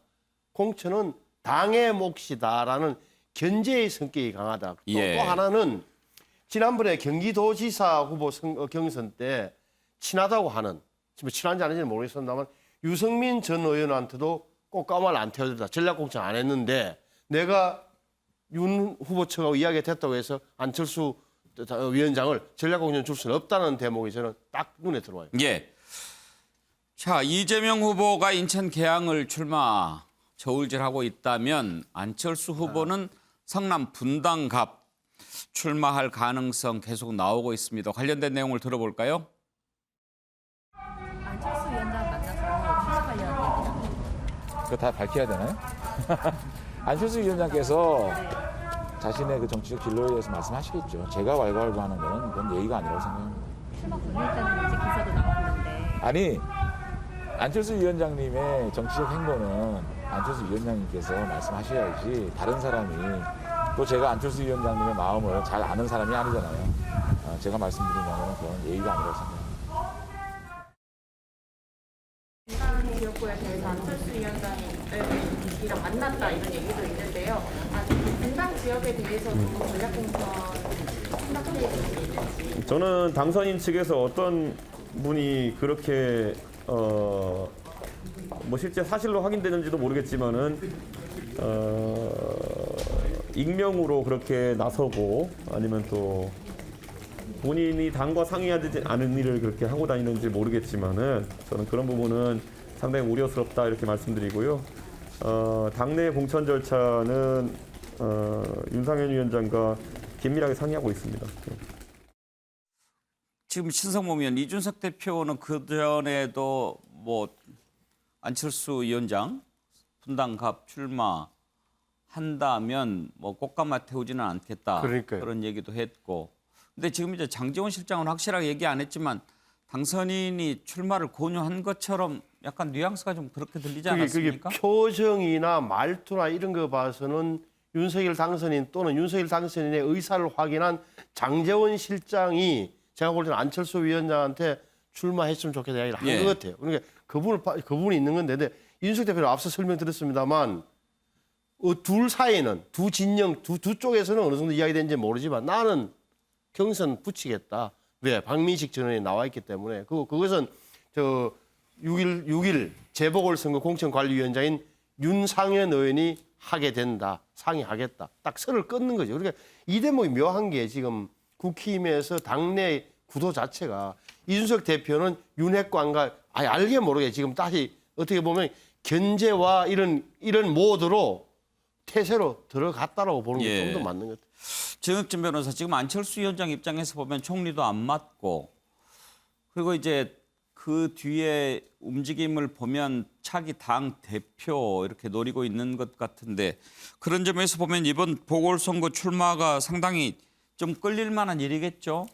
공천은 당의 몫이다라는 견제의 성격이 강하다. 또 하나는 지난번에 경기도지사 후보 경선 때 친하다고 하는 지금 친한지 아닌지는 모르겠습니다만 유승민 전 의원한테도 꼭 까말 안 태워준다. 전략공천 안 했는데 내가 윤 후보 측하고 이야기가 됐다고 해서 안철수 위원장을 전략공천 줄 수는 없다는 대목이 저는 딱 눈에 들어와요. 예. 자, 이재명 후보가 인천 계양을 저울질하고 있다면 안철수 후보는 성남 분당갑 출마할 가능성 계속 나오고 있습니다. 관련된 내용을 들어볼까요? 안철수 위원장 만나서 출마 관련 얘기나 그거 다 밝혀야 되나요? 안철수 위원장께서 자신의 그 정치적 진로에 대해서 말씀하시겠죠. 제가 왈가왈부하는 거는 그건 예의가 아니라고 생각합니다. 출마 고민했다는 이제 기사도 나왔는데 아니, 안철수 위원장님의 정치적 행보는 안철수 위원장님께서 말씀하셔야지 다른 사람이 또 제가 안철수 위원장님의 마음을 잘 아는 사람이 아니잖아요. 제가 말씀드리면 그건 예의가 아니라고 생각합니다. 인간 지역구에 대해서 안철수 위원장이랑 만났다 이런 얘기도 있는데요. 분당 지역에 대해서도 전략 공천 생각하고 있는지. 저는 당선인 측에서 어떤 분이 그렇게 뭐 실제 사실로 확인되는지도 모르겠지만은 익명으로 그렇게 나서고 아니면 또 본인이 당과 상의하지 않은 일을 그렇게 하고 다니는지 모르겠지만은 저는 그런 부분은 상당히 우려스럽다 이렇게 말씀드리고요. 당내 공천 절차는 윤상현 위원장과 긴밀하게 상의하고 있습니다. 지금 신성모 의원, 이준석 대표는 그전에도 뭐 안철수 위원장 분당갑 출마한다면 뭐 꽃가마 태우지는 않겠다. 그러니까요. 그런 얘기도 했고. 근데 지금 이제 장제원 실장은 확실하게 얘기 안 했지만 당선인이 출마를 권유한 것처럼 약간 뉘앙스가 좀 그렇게 들리지 않았습니까? 그게 표정이나 말투나 이런 거 봐서는 윤석열 당선인 또는 윤석열 당선인의 의사를 확인한 장제원 실장이 제가 볼 때는 안철수 위원장한테 출마했으면 좋겠다 이야기를 한 것 같아요. 그러니까 그분이 있는 건데, 근데 윤석 대표는 앞서 설명드렸습니다만 둘 사이에는 두 진영 두 쪽에서는 어느 정도 이야기되는지 모르지만 나는 경선 붙이겠다. 왜? 박민식 전원이 나와 있기 때문에 그것은 저 6일 재보궐선거 공천관리위원장인 윤상현 의원이 하게 된다. 상의하겠다. 딱 선을 끊는 거죠. 그러니까 이 대목이 묘한 게 지금 국힘에서 당내 구도 자체가 이준석 대표는 윤핵관과 알게 모르게 지금 다시 어떻게 보면 견제와 이런 모드로 태세로 들어갔다라고 보는 게 좀 더 맞는 것 같아요. 정혁진 변호사, 지금 안철수 위원장 입장에서 보면 총리도 안 맞고 그리고 이제 그 뒤에 움직임을 보면 차기 당 대표 이렇게 노리고 있는 것 같은데 그런 점에서 보면 이번 보궐선거 출마가 상당히 좀 끌릴 만한 일이겠죠?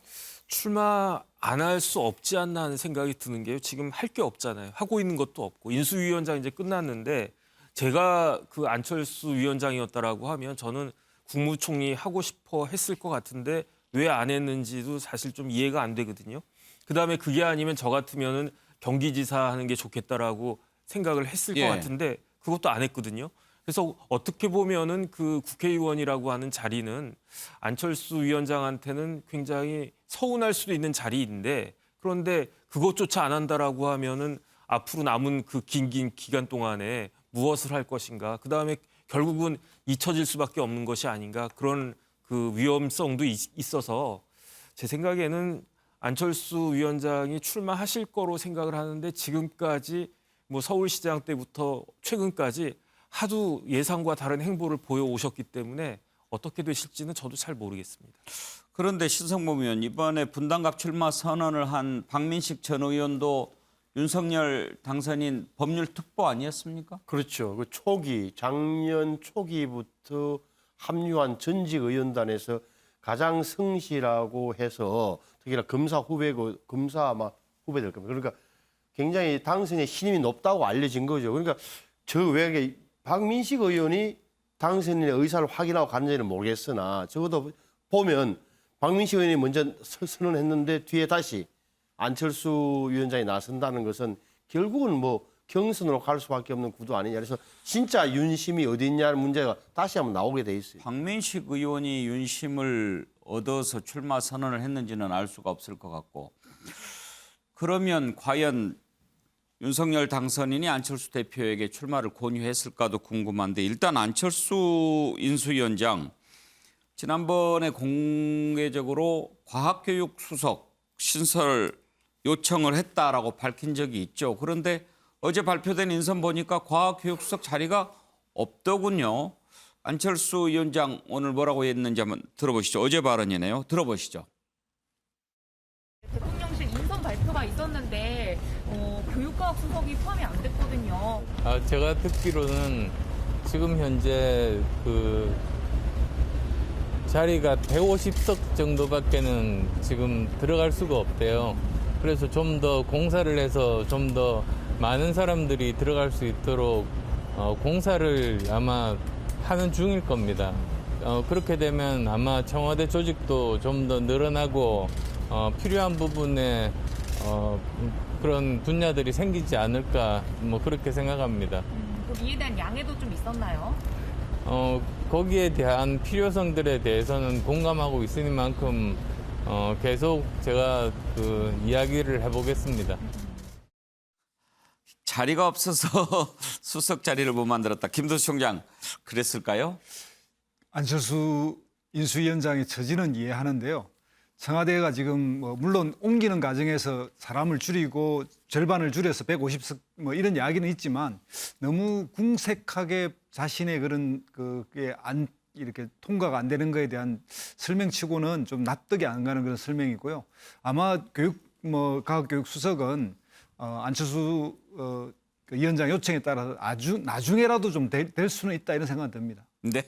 출마 안 할 수 없지 않나 하는 생각이 드는 게요. 지금 할 게 없잖아요. 하고 있는 것도 없고 인수위원장 이제 끝났는데 제가 그 안철수 위원장이었다라고 하면 저는 국무총리 하고 싶어 했을 것 같은데 왜 안 했는지도 사실 좀 이해가 안 되거든요. 그다음에 그게 아니면 저 같으면은 경기지사 하는 게 좋겠다라고 생각을 했을 것 같은데 그것도 안 했거든요. 그래서 어떻게 보면은 그 국회의원이라고 하는 자리는 안철수 위원장한테는 굉장히 서운할 수도 있는 자리인데 그런데 그것조차 안 한다라고 하면은 앞으로 남은 그 긴 기간 동안에 무엇을 할 것인가. 그다음에 결국은 잊혀질 수밖에 없는 것이 아닌가. 그런 그 위험성도 있어서 제 생각에는 안철수 위원장이 출마하실 거로 생각을 하는데 지금까지 뭐 서울시장 때부터 최근까지 하도 예상과 다른 행보를 보여오셨기 때문에 어떻게 되실지는 저도 잘 모르겠습니다. 그런데 신성모 의원, 이번에 분당갑 출마 선언을 한 박민식 전 의원도 윤석열 당선인 법률특보 아니었습니까? 그렇죠. 그 작년 초기부터 합류한 전직 의원단에서 가장 성실하고 해서 특히나 검사 아마 후배될 겁니다. 그러니까 굉장히 당선의 신임이 높다고 알려진 거죠. 그러니까 저 외에 박민식 의원이 당선인의 의사를 확인하고 갔는지는 모르겠으나 적어도 보면 박민식 의원이 먼저 선언했는데 뒤에 다시 안철수 위원장이 나선다는 것은 결국은 뭐 경선으로 갈 수밖에 없는 구도 아니냐. 그래서 진짜 윤심이 어디 있냐는 문제가 다시 한번 나오게 돼 있어요. 박민식 의원이 윤심을 얻어서 출마 선언을 했는지는 알 수가 없을 것 같고 그러면 과연 윤석열 당선인이 안철수 대표에게 출마를 권유했을까도 궁금한데 일단 안철수 인수위원장 지난번에 공개적으로 과학교육 수석 신설 요청을 했다라고 밝힌 적이 있죠. 그런데 어제 발표된 인선 보니까 과학교육 수석 자리가 없더군요. 안철수 위원장 오늘 뭐라고 했는지 한번 들어보시죠. 어제 발언이네요. 들어보시죠. 대통령실 인선 발표가 있었는데 교육과학 수석이 포함이 안 됐거든요. 제가 듣기로는 지금 현재 그 자리가 150석 정도밖에는 지금 들어갈 수가 없대요. 그래서 좀 더 공사를 해서 좀 더 많은 사람들이 들어갈 수 있도록 공사를 아마 하는 중일 겁니다. 그렇게 되면 아마 청와대 조직도 좀 더 늘어나고 필요한 부분에 그런 분야들이 생기지 않을까 뭐 그렇게 생각합니다. 그 이에 대한 양해도 좀 있었나요? 거기에 대한 필요성들에 대해서는 공감하고 있으니만큼 계속 제가 그 이야기를 해보겠습니다. 자리가 없어서 수석 자리를 못 만들었다. 김도수 총장 그랬을까요? 안철수 인수위원장의 처지는 이해하는데요. 청와대가 지금 물론 옮기는 과정에서 사람을 줄이고 절반을 줄여서 150석 뭐 이런 이야기는 있지만 너무 궁색하게 자신의 그런 그게 안 이렇게 통과가 안 되는 거에 대한 설명치고는 좀 납득이 안 가는 그런 설명이고요. 아마 과학교육수석은 안철수 위원장 요청에 따라서 아주 나중에라도 좀 될 수는 있다 이런 생각이 듭니다. 네.